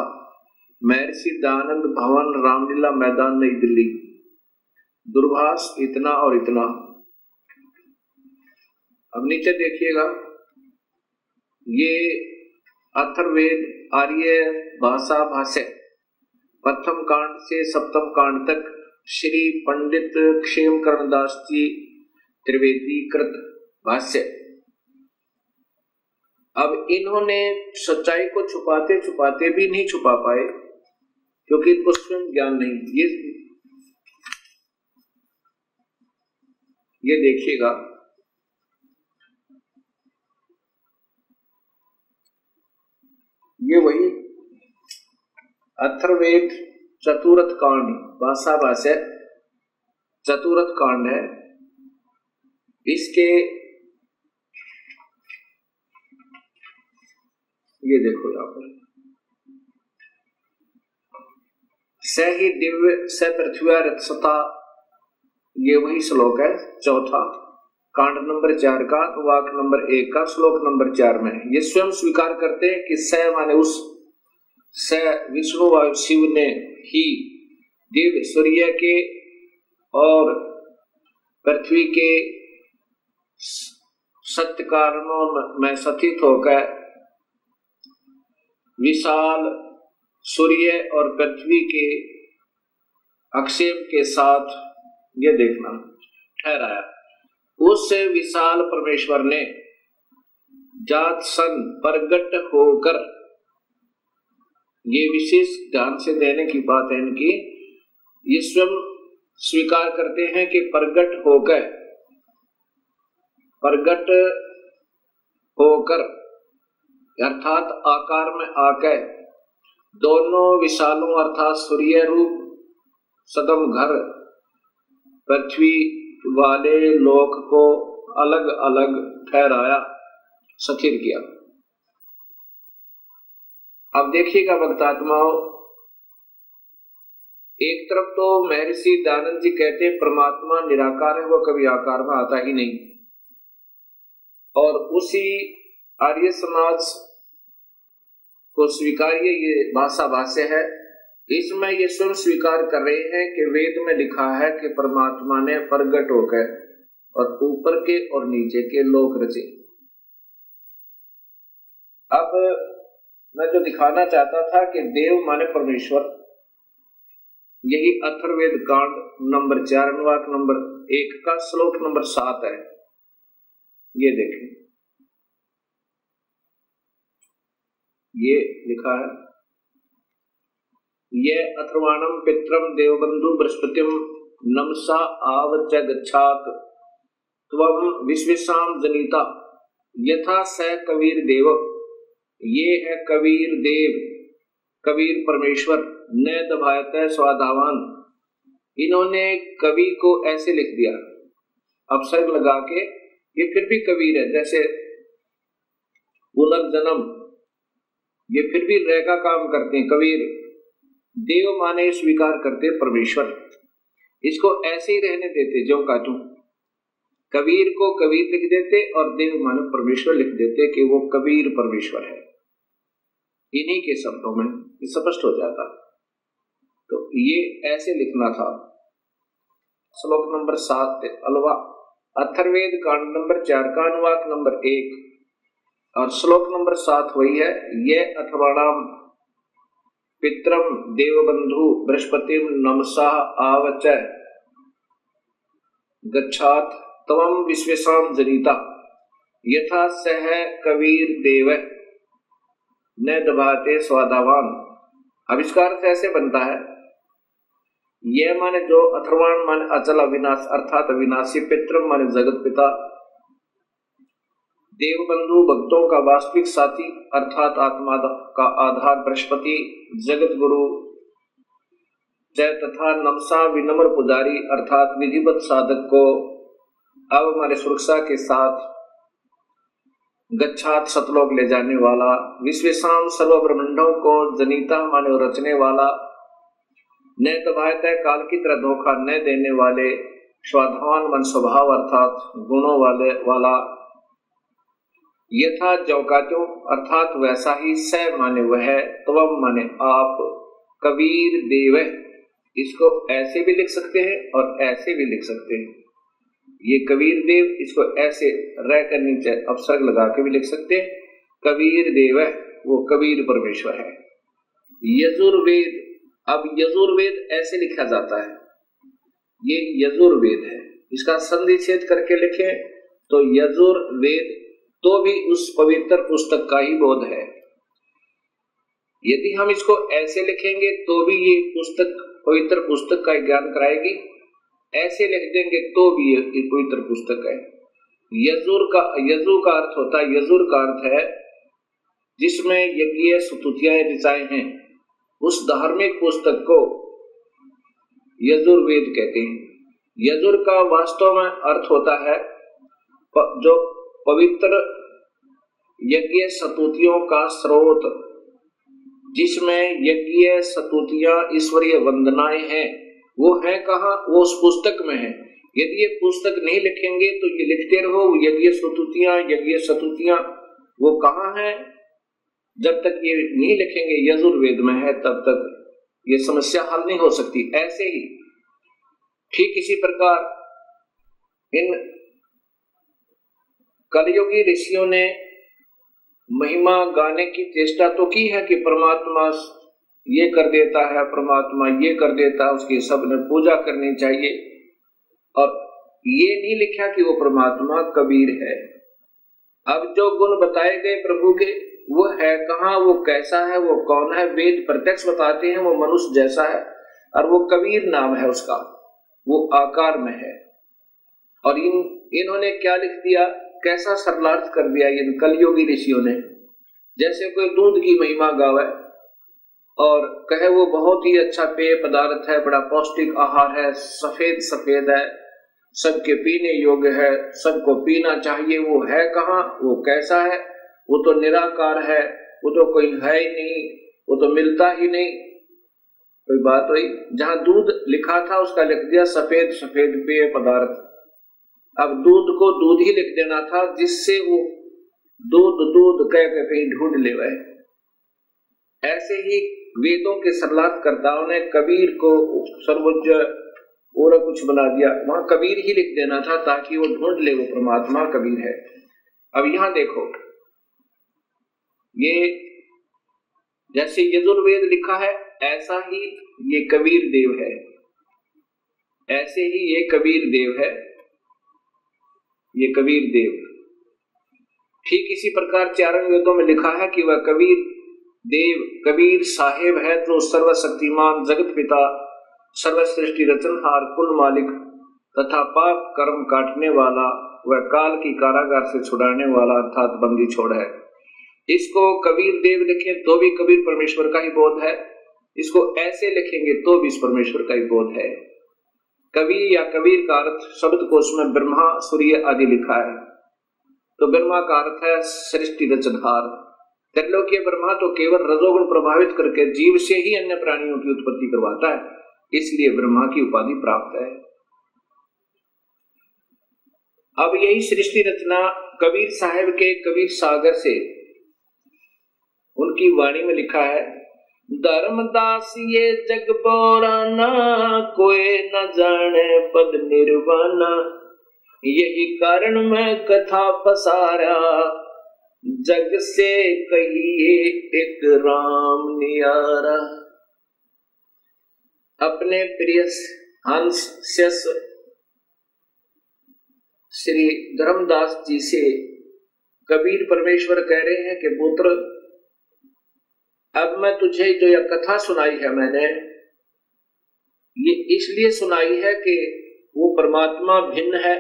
महर्षि दयानंद भवन, रामलीला मैदान, नई दिल्ली। दूरभाष इतना और इतना। अब नीचे देखिएगा, ये अथर्ववेद आर्य भाषा भाष्य प्रथम कांड से सप्तम कांड तक श्री पंडित क्षेमकर्ण दास जी त्रिवेदी कृत भाष्य। अब इन्होंने सच्चाई को छुपाते छुपाते भी नहीं छुपा पाए, क्योंकि इनको स्वयं ज्ञान नहीं। ये देखिएगा, ये वही अथर्ववेद चतुर्थ कांड भाषा भाष्य चतुर्थ कांड है। इसके ये देखो यहां पर, स ही दिव्य स पृथ्वी रक्षता, ये वही श्लोक है चौथा, कांड नंबर 4 का वाक नंबर 1 का श्लोक नंबर 4 में। ये स्वयं स्वीकार करते हैं कि स माने उस स विष्णु व शिव ने ही दिव्य सूर्य के और पृथ्वी के सत्य कारणों में स्थित होकर विशाल सूर्य और पृथ्वी के अक्षेप के साथ, ये देखना, ठहराया। उस विशाल परमेश्वर ने जात सन प्रगट होकर, ये विशेष ध्यान से देने की बात है इनकी, ये स्वयं स्वीकार करते हैं कि प्रगट होकर अर्थात आकार में आकर दोनों विशालों अर्थात सूर्य रूप सदम घर पृथ्वी वाले लोक को अलग अलग ठहराया, स्थिर किया। अब देखिएगा भक्तात्माओं, एक तरफ तो महर्षि दयानंद जी कहते हैं परमात्मा निराकार है, वह कभी आकार में आता ही नहीं, और उसी आर्य समाज को स्वीकार्य ये भाषा भाष्य है। इसमें ये स्वयं स्वीकार कर रहे हैं कि वेद में लिखा है कि परमात्मा ने प्रगट होकर और ऊपर के और नीचे के लोक रचे। अब मैं जो दिखाना चाहता था कि देव माने परमेश्वर, यही अथर्ववेद कांड नंबर 4 अनुवाक नंबर 1 का श्लोक नंबर 7 है। ये देखें, ये लिखा है, ये अथर्वाणम पित्रम देवबंधु बृहस्पतिम नमसा आवच गच्छात त्वम विश्वेशाम जनिता यथा स कबीर देव। ये है कबीर देव, कबीर परमेश्वर, न दभायत स्वाधावान। इन्होंने कवि को ऐसे लिख दिया अपसर्ग लगा के, ये फिर भी कबीर है, जैसे पुनर्जन्म, ये फिर भी रह का काम करते हैं कबीर। देव माने स्वीकार करते परमेश्वर, इसको ऐसे ही रहने देते जो का त्यों। कबीर को कबीर लिख देते और देव माने परमेश्वर लिख देते कि वो कबीर परमेश्वर है। इन्हीं के शब्दों में ये स्पष्ट हो जाता। तो ये ऐसे लिखना था। श्लोक नंबर 7 अलवा अथर्ववेद कांड नंबर 4 का अनुवाक नंबर 1 और श्लोक नंबर 7 वही है, ये अथर्वाणाम पित्रम देवबंधु बृहस्पतिम नमसा आवच गच्छात तवम विश्वेशाम जनिता यथा सह कबीर देव न दबाते स्वादावान। आविष्कार ऐसे बनता है, यह माने जो, अथर्वाण माने अचल अविनाश अर्थात अविनाशी, पितरम माने जगत पिता, देवबंधु भक्तों का वास्तविक साथी अर्थात आत्मा का आधार बृहस्पति जगत गुरु, जय तथा नमसा विनम्र पुजारी अर्थात विधिवत साधक को अब हमारे सुरक्षा के साथ गच्छात सतलोक ले जाने वाला, विश्वेशाम सर्व ब्रह्मांडों को जनीता माने रचने वाला, न दबायत काल की तरह धोखा न देने वाले, स्वाधावान मन स्वभाव अर्थात गुणों वाला, यथा जौका त्यों अर्थात वैसा ही, स माने वह, त्वम माने आप, कबीर देव। इसको ऐसे भी लिख सकते हैं और ऐसे भी लिख सकते हैं। ये कबीर देव, इसको ऐसे रह कर नीचे अपसर्ग लगा के भी लिख सकते हैं। कबीर देव है, वो कबीर परमेश्वर है। यजुर्वेद, अब यजुर्वेद ऐसे लिखा जाता है, ये यजुर्वेद है। इसका संधि छेद करके लिखें तो यजुर्वेद तो भी उस पवित्र पुस्तक का ही बोध है। यदि हम इसको ऐसे लिखेंगे तो भी ये पुस्तक पवित्र पुस्तक का ज्ञान कराएगी, ऐसे लिख देंगे तो भी ये पवित्र पुस्तक है। यजु का अर्थ होता है, यजुर का अर्थ है जिसमें यज्ञ स्तुतियां रचाए हैं, उस धार्मिक पुस्तक को यजुर्वेद कहते हैं। यजुर का वास्तव में अर्थ होता है जो पवित्र यज्ञ स्तुतियों का स्रोत, जिसमें यज्ञ स्तुतियां ईश्वरीय वंदनाएं हैं, वो है कहाँ? वो उस पुस्तक में है। यदि ये पुस्तक नहीं लिखेंगे तो ये लिखते रहो यज्ञ स्तुतियां, वो कहाँ है? जब तक ये नहीं लिखेंगे यजुर्वेद में है, तब तक ये समस्या हल नहीं हो सकती। ऐसे ही ठीक इसी प्रकार इन कलयुगी ऋषियों ने महिमा गाने की चेष्टा तो की है कि परमात्मा ये कर देता है, परमात्मा ये कर देता है, उसकी सबने पूजा करनी चाहिए, और ये नहीं लिखा कि वो परमात्मा कबीर है। अब जो गुण बताए गए प्रभु के, वो है कहाँ, वो कैसा है, वो कौन है? वेद प्रत्यक्ष बताते हैं वो मनुष्य जैसा है, और वो कबीर नाम है उसका, वो आकार में है। और इन्होंने क्या लिख दिया, कैसा सरलार्थ कर दिया इन कलयुगी ऋषियों ने। जैसे कोई दूध की महिमा गावे और कहे वो बहुत ही अच्छा पेय पदार्थ है, बड़ा पौष्टिक आहार है, सफेद सफेद है, सबके पीने योग्य है, सबको पीना चाहिए। वो है कहाँ, वो कैसा है? वो तो निराकार है, वो तो कोई है ही नहीं, वो तो मिलता ही नहीं। कोई बात हुई? जहाँ दूध लिखा था उसका लिख दिया सफेद सफेद पेय पदार्थ। अब दूध को दूध ही लिख देना था, जिससे वो दूध दूध कह के कहीं ढूंढ ले वह। ऐसे ही वेदों के सरलार्थकर्ताओं ने कबीर को सर्वोच्च और कुछ बना दिया, वहां कबीर ही लिख देना था ताकि वो ढूंढ ले वो परमात्मा कबीर है। अब यहां देखो, ये जैसे यजुर्वेद लिखा है ऐसा ही ये कबीर देव है, ऐसे ही ये कबीर देव है, ये कबीर देव। ठीक इसी प्रकार चारण वेदों में लिखा है कि वह कबीर देव कबीर साहेब है, जो सर्वशक्तिमान जगत पिता सर्वश्रेष्ठी रचनहार कुल मालिक तथा पाप कर्म काटने वाला वह काल की कारागार से छुड़ाने वाला अर्थात बंदी छोड़ है। इसको कबीर देव लिखें तो भी कबीर परमेश्वर का ही बोध है, इसको ऐसे लिखेंगे तो भी इस परमेश्वर का ही बोध है। कवि या कबीर का अर्थ शब्द कोश में ब्रह्मा सूर्य आदि लिखा है, तो ब्रह्मा का अर्थ है सृष्टि रचनहार। त्रिलोकीय ब्रह्मा तो केवल रजोगुण प्रभावित करके जीव से ही अन्य प्राणियों की उत्पत्ति करवाता है, इसलिए ब्रह्मा की उपाधि प्राप्त है। अब यही सृष्टि रचना कबीर साहब के कबीर सागर से उनकी वाणी में लिखा है, धर्मदास ये जग बोराना कोई न जाने पद निर्वाणा, यही कारण मैं कथा पसारा जग से कहिए एक राम नियारा। अपने प्रिय हंस श्री धर्मदास जी से कबीर परमेश्वर कह रहे हैं कि पुत्र, अब मैं तुझे जो यह कथा सुनाई है मैंने, ये इसलिए सुनाई है कि वो परमात्मा भिन्न है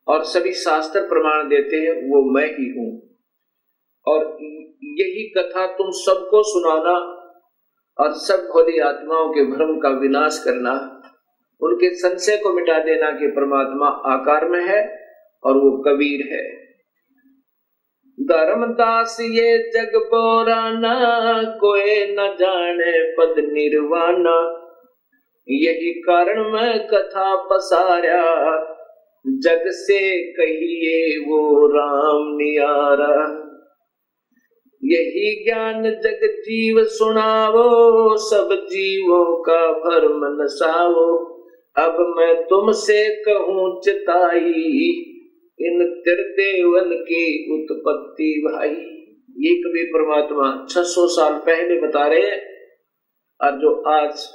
और सभी शास्त्र प्रमाण देते हैं वो मैं ही हूं, और यही कथा तुम सबको सुनाना और सब भोली आत्माओं के भ्रम का विनाश करना, उनके संशय को मिटा देना कि परमात्मा आकार में है और वो कबीर है। धर्मदास ये जग बोराना कोई न जाने पद निर्वाणा, यही कारण मैं कथा पसारा जग से कहिए वो राम नियारा। यही ज्ञान जग जीव सुनावो, सब जीवों का भरम नसावो। अब मैं तुमसे कहूँ चिताई, इन त्रिदेवन की उत्पत्ति भाई। ये कबीर परमात्मा 600 साल पहले बता रहे हैं, और जो आज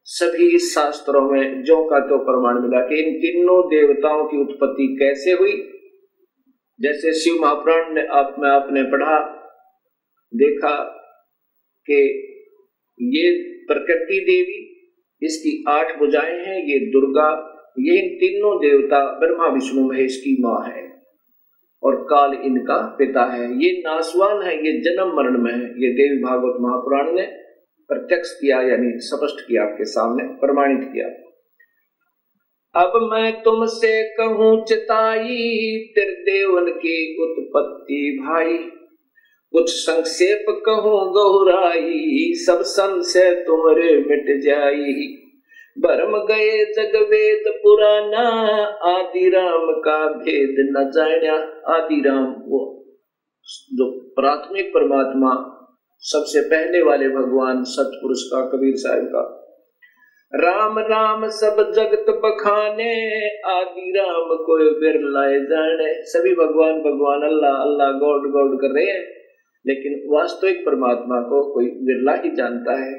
सभी शास्त्रों में जो का तो प्रमाण मिला कि इन तीनों देवताओं की उत्पत्ति कैसे हुई। जैसे शिव महापुराण ने आपने पढ़ा, देखा कि ये प्रकृति देवी, इसकी 8 भुजाएं हैं, ये दुर्गा, ये इन तीनों देवता ब्रह्मा विष्णु महेश की माँ है, और काल इनका पिता है। ये नासवान है, ये जन्म मरण में है। ये देवी भागवत महापुराण ने प्रत्यक्ष किया, यानी स्पष्ट किया, आपके सामने प्रमाणित किया। अब मैं तुमसे कहूँ चिताई, त्रिदेवन की उत्पत्ति भाई। कुछ संक्षेप कहूँ गहुराई, सब संशय तुमरे मिट जाई। भरम गए जग वेद पुराना, आदि राम का भेद न जाना। आदि राम वो जो प्राथमिक परमात्मा, सबसे पहले वाले भगवान सतपुरुष का, कबीर साहब का। राम राम सब जगत बखाने, आदि राम कोई बिरलाए जाने। सभी भगवान भगवान, अल्लाह अल्लाह, गॉड गॉड कर रहे हैं, लेकिन वास्तविक परमात्मा को कोई बिरला ही जानता है।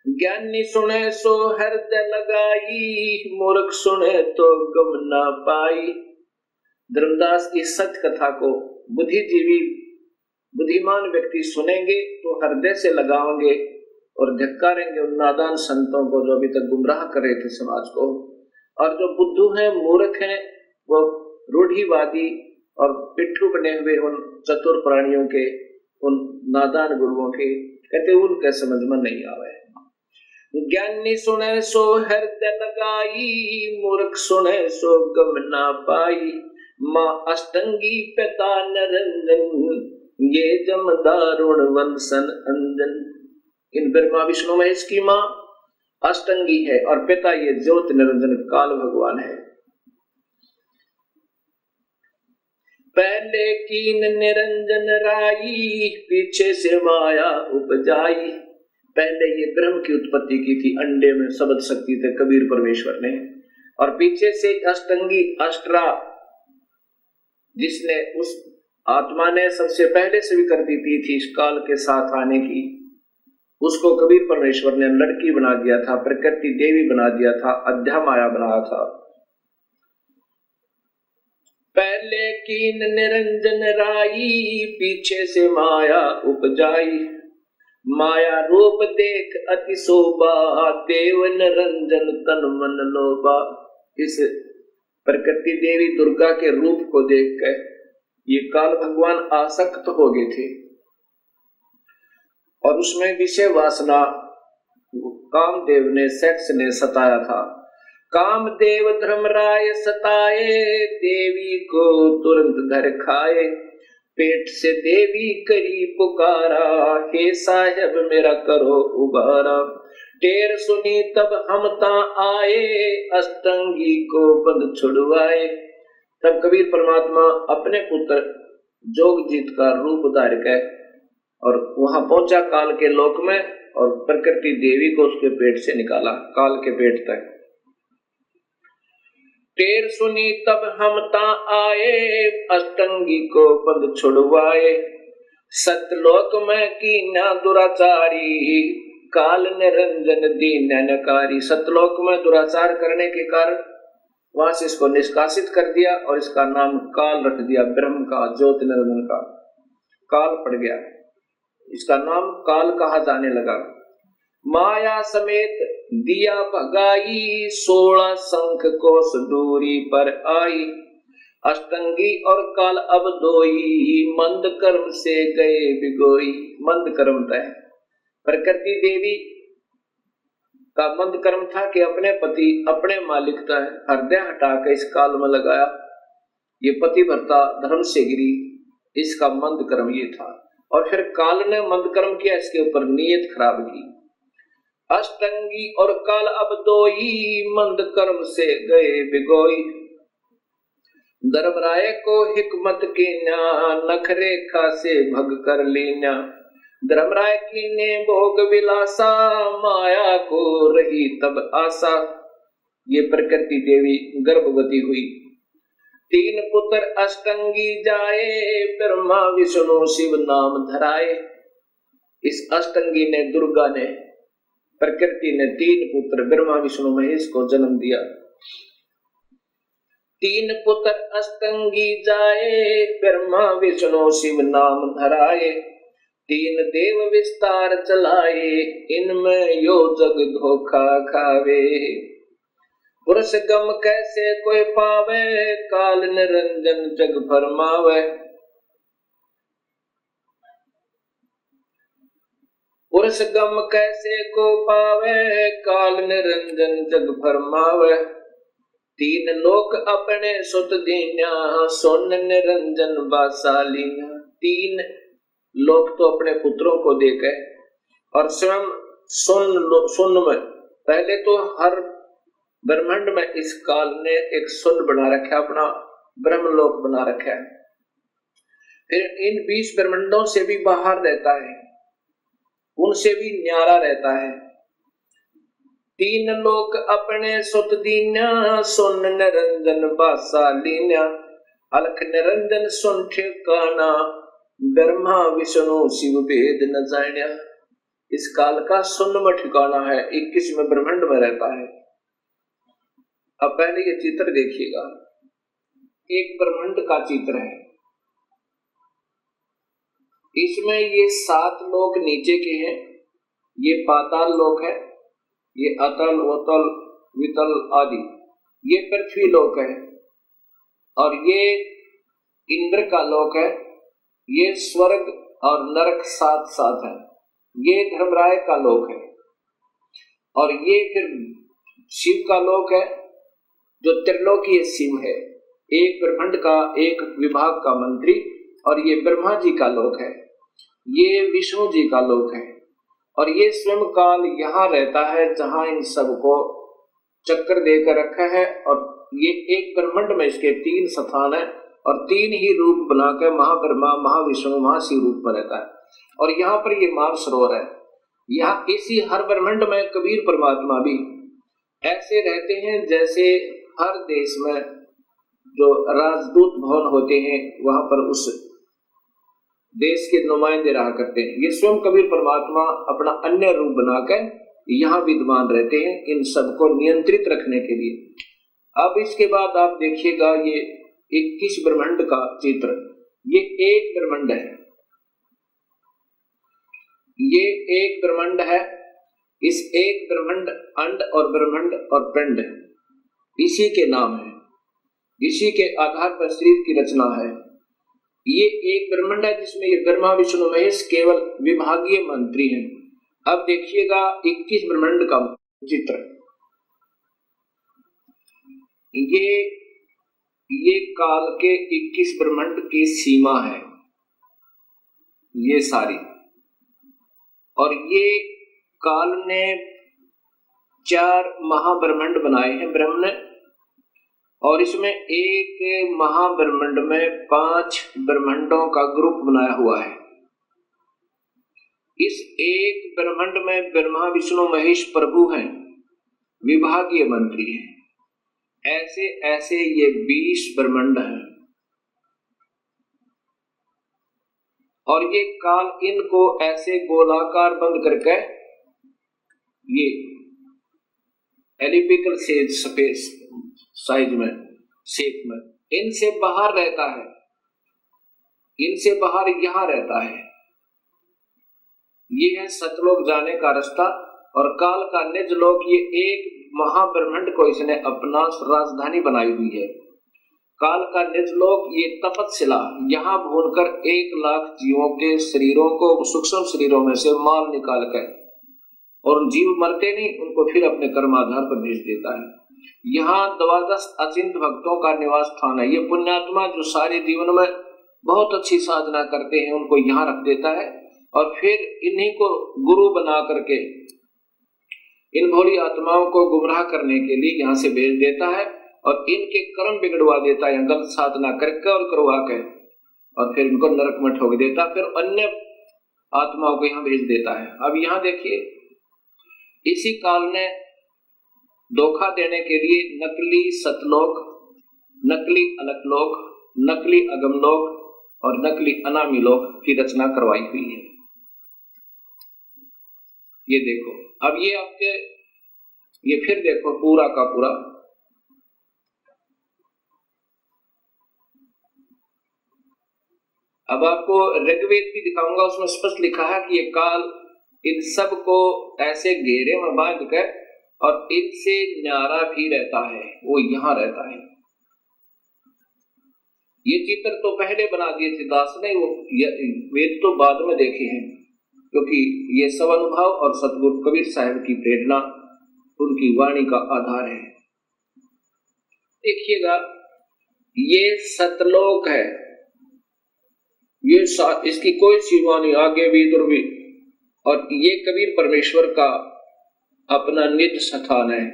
ज्ञानी सुने सो हृदय लगाई, मूर्ख सुने तो गम ना पाई। धर्मदास की सत्य कथा को बुद्धिजीवी बुद्धिमान व्यक्ति सुनेंगे तो हृदय से लगाओगे और धिक्कारेंगे उन नादान संतों को जो अभी तक गुमराह कर रहे थे समाज को। और जो बुद्धू हैं, मूर्ख हैं, वो रूढ़िवादी और पिट्ठू बने हुए उन चतुर प्राणियों के, उन नादान गुरुओं के, कहते उनके समझ में नहीं आवे। ज्ञानी सुने सो हृदय लगाई, मूर्ख सुने सो गम ना पाई। माँ अष्टंगी पिता निरंजन, ये जम दारुण वंशन अंजन। इन ब्रह्मा विष्णु महेश की माँ अष्टंगी है, और पिता ये ज्योत निरंजन काल भगवान है। पहले कीन निरंजन राई, पीछे से माया उपजाई। पहले ये ब्रह्म की उत्पत्ति की थी, अंडे में शब्द शक्ति थे कबीर परमेश्वर ने, और पीछे से अष्टंगी अष्टरा, जिसने उस आत्मा ने सबसे पहले स्वीकृति दी थी इस काल के साथ आने की, उसको कबीर परमेश्वर ने लड़की बना दिया था, प्रकृति देवी बना दिया था, अध्या माया बनाया था। पहले कीन निरंजन राई, पीछे से माया उपजाई। माया रूप देख अति शोभा, देव निरंजन तन मन लोभा। इस प्रकृति देवी दुर्गा के रूप को देख कर ये काल भगवान आसक्त हो गए थे, और उसमें विषय वासना कामदेव ने, सेक्स ने सताया था। कामदेव धर्मराय सताए, देवी को तुरंत धर खाए। पेट से देवी करी पुकारा, हे साहेब मेरा करो उबारा। टेर सुनी तब हम ता आए, अष्टंगी को बंद छुड़वाए। तब कबीर परमात्मा अपने पुत्र जोगजीत का रूप धार कर और वहां पहुंचा काल के लोक में, और प्रकृति देवी को उसके पेट से निकाला काल के पेट तक। टेर सुनी तब हम ता आए, अष्टंगी को बंद छुड़वाए। सतलोक में कीना दुराचारी, काल निरंजन दीन नकारी। सतलोक में दुराचार करने के कारण वहां से इसको निष्कासित कर दिया, और इसका नाम काल रख दिया, ब्रह्म का, ज्योत निरंजन का। काल पड़ गया, इसका नाम काल कहा जाने लगा। माया समेत दिया भगाई, 16 शंख कोस दूरी पर आई। अष्टंगी और काल अब दोई, मंद कर्म से गए बिगोई। मंद कर्म तय प्रकृति देवी का मंद कर्म था कि अपने पति, अपने मालिक का हृदय हटा कर इस काल में लगाया। ये पति भर्ता धर्म से गिरी, इसका मंद कर्म ये था। और फिर काल ने मंद कर्म किया, इसके ऊपर नीयत खराब की। अष्टंगी और काल अब दोई, मंद कर्म से गए बिगोई। धर्मराय को हिकमत कीन्या, नखरे खासे भग कर लीन्या। धर्मराय कीने भोग विलासा, माया को रही तब आशा। ये प्रकृति देवी गर्भवती हुई। 3 पुत्र अष्टंगी जाए, ब्रह्मा विष्णु शिव नाम धराए। इस अष्टंगी ने, दुर्गा ने, प्रकृति ने 3 पुत्र ब्रह्मा विष्णु महेश को जन्म दिया। 3 पुत्र अष्टंगी जाए, ब्रह्मा विष्णु शिव नाम धराए। 3 देव विस्तार चलाए, इनमें यो जग धोखा खावे। पुरुष गम कैसे कोई पावे, काल निरंजन जग फरमावे। पुरुष गम कैसे को पावे, काल निरंजन जग फरमावे। 3 लोक अपने सुत दीन्या, सोन निरंजन बासालीन्या। 3 लोक तो अपने पुत्रों को देके और स्वयं सुन में, पहले तो हर ब्रह्मांड में इस काल ने एक सुन बना रखा, अपना ब्रह्मलोक बना रखा है। फिर इन 20 ब्रह्मांडों से भी बाहर रहता है, उनसे भी न्यारा रहता है। 3 लोक अपने सुत दीन्या, सुन निरंजन बासालीन्या। अलख निरंजन सुन ठिकाना, ब्रह्मा विष्णु शिव भेद न जान्या। इस काल का सुन में ठिकाना है, 21वें ब्रह्मांड में रहता है। अब पहले ये चित्र देखिएगा, एक ब्रह्मांड का चित्र है। इसमें ये 7 लोक नीचे के हैं, ये पाताल लोक है, ये अतल वतल वितल आदि, ये पृथ्वी लोक है, और ये इंद्र का लोक है, ये स्वर्ग और नरक साथ साथ है, ये धर्मराय का लोक है, और ये फिर शिव का लोक है जो त्रिलोकीय शिव है, एक ब्रह्मांड का एक विभाग का मंत्री, और ये ब्रह्मा जी का लोक है, ये विष्णु जी का लोक है, और ये स्वयं काल यहाँ रहता है जहां इन सबको चक्कर देकर रखा है। और ये एक ब्रह्मांड में इसके 3 स्थान है और 3 ही रूप बनाकर महाब्रह्मा महाविष्णु महाशिव रूप में रहता है। और यहाँ पर ये मान सरोवर है, यहाँ इसी हर ब्रह्मांड में कबीर परमात्मा भी ऐसे रहते हैं जैसे हर देश में जो राजदूत भवन होते हैं वहां पर उस देश के नुमाइंदे रहा करते हैं। ये स्वयं कबीर परमात्मा अपना अन्य रूप बनाकर यहाँ विद्यमान रहते हैं इन सबको नियंत्रित रखने के लिए। अब इसके बाद आप देखिएगा ये 21 ब्रह्मांड का चित्र, ये एक ब्रह्मांड है, ये एक ब्रह्मांड है। इस एक ब्रह्मांड अंड और ब्रह्मांड और पिंड इसी के नाम है, इसी के आधार पर शरीर की रचना है। ये एक ब्रह्मांड है जिसमें ये ब्रह्मा विष्णु महेश केवल विभागीय मंत्री हैं। अब देखिएगा 21 ब्रह्मांड का चित्र, ये काल के 21 ब्रह्मांड की सीमा है ये सारी, और ये काल ने 4 महाब्रह्मांड बनाए हैं ब्रह्म ने, और इसमें एक महाब्रह्मांड में 5 ब्रह्मांडों का ग्रुप बनाया हुआ है। इस एक ब्रह्मांड में ब्रह्मा विष्णु महेश प्रभु हैं, विभागीय मंत्री हैं। ऐसे ऐसे ये 20 ब्रह्मांड हैं, और ये काल इनको ऐसे गोलाकार बंद करके ये एलिप्टिकल स्पेस साइज में शेप में इनसे बाहर रहता है, इनसे बाहर यहां रहता है। ये है सतलोक जाने का रास्ता, और काल का निज लोक ये एक महाब्रह्मांड को इसने अपना राजधानी बनाई हुई है। काल का निज लोक ये तपतशिला, यहाँ भूनकर 1 लाख जीवों के शरीरों को सूक्ष्म शरीरों में से माल निकाल कर, और जीव मरते नहीं उनको फिर अपने कर्माधार पर भेज देता है। यहाँ 12 अचिंत भक्तों का निवास स्थान है। ये पुण्यात्मा जो सारे जीवन में बहुत अच्छी साधना करते हैं उनको यहाँ रख देता है, और फिर इन्हीं को गुरु बना करके इन भोली आत्माओं को गुमराह करने के लिए यहाँ से भेज देता है। और इनके कर्म बिगड़वा देता है, गलत साधना करके और करवा के, और फिर इनको नरक में ठोक देता, फिर अन्य आत्माओं को यहाँ भेज देता है। अब यहाँ देखिए, इसी काल ने धोखा देने के लिए नकली सतलोक, नकली अलकलोक, नकली अगमलोक और नकली अनामी लोक की रचना करवाई हुई है। ये देखो, अब ये आपके, ये फिर देखो पूरा का पूरा, अब आपको ऋग्वेद भी दिखाऊंगा, उसमें स्पष्ट लिखा है कि ये काल इन सब को ऐसे घेरे में बांध कर और इनसे न्यारा भी रहता है, वो यहां रहता है। ये चित्र तो पहले बना दिए थे दास ने, वो वेद तो बाद में देखे हैं, क्योंकि ये सब अनुभव और सतगुरु कबीर साहब की प्रेरणा, उनकी वाणी का आधार है। देखिएगा, ये सतलोक है, ये इसकी कोई सीमा नहीं, आगे भी इधर भी, और ये कबीर परमेश्वर का अपना निज स्थान है।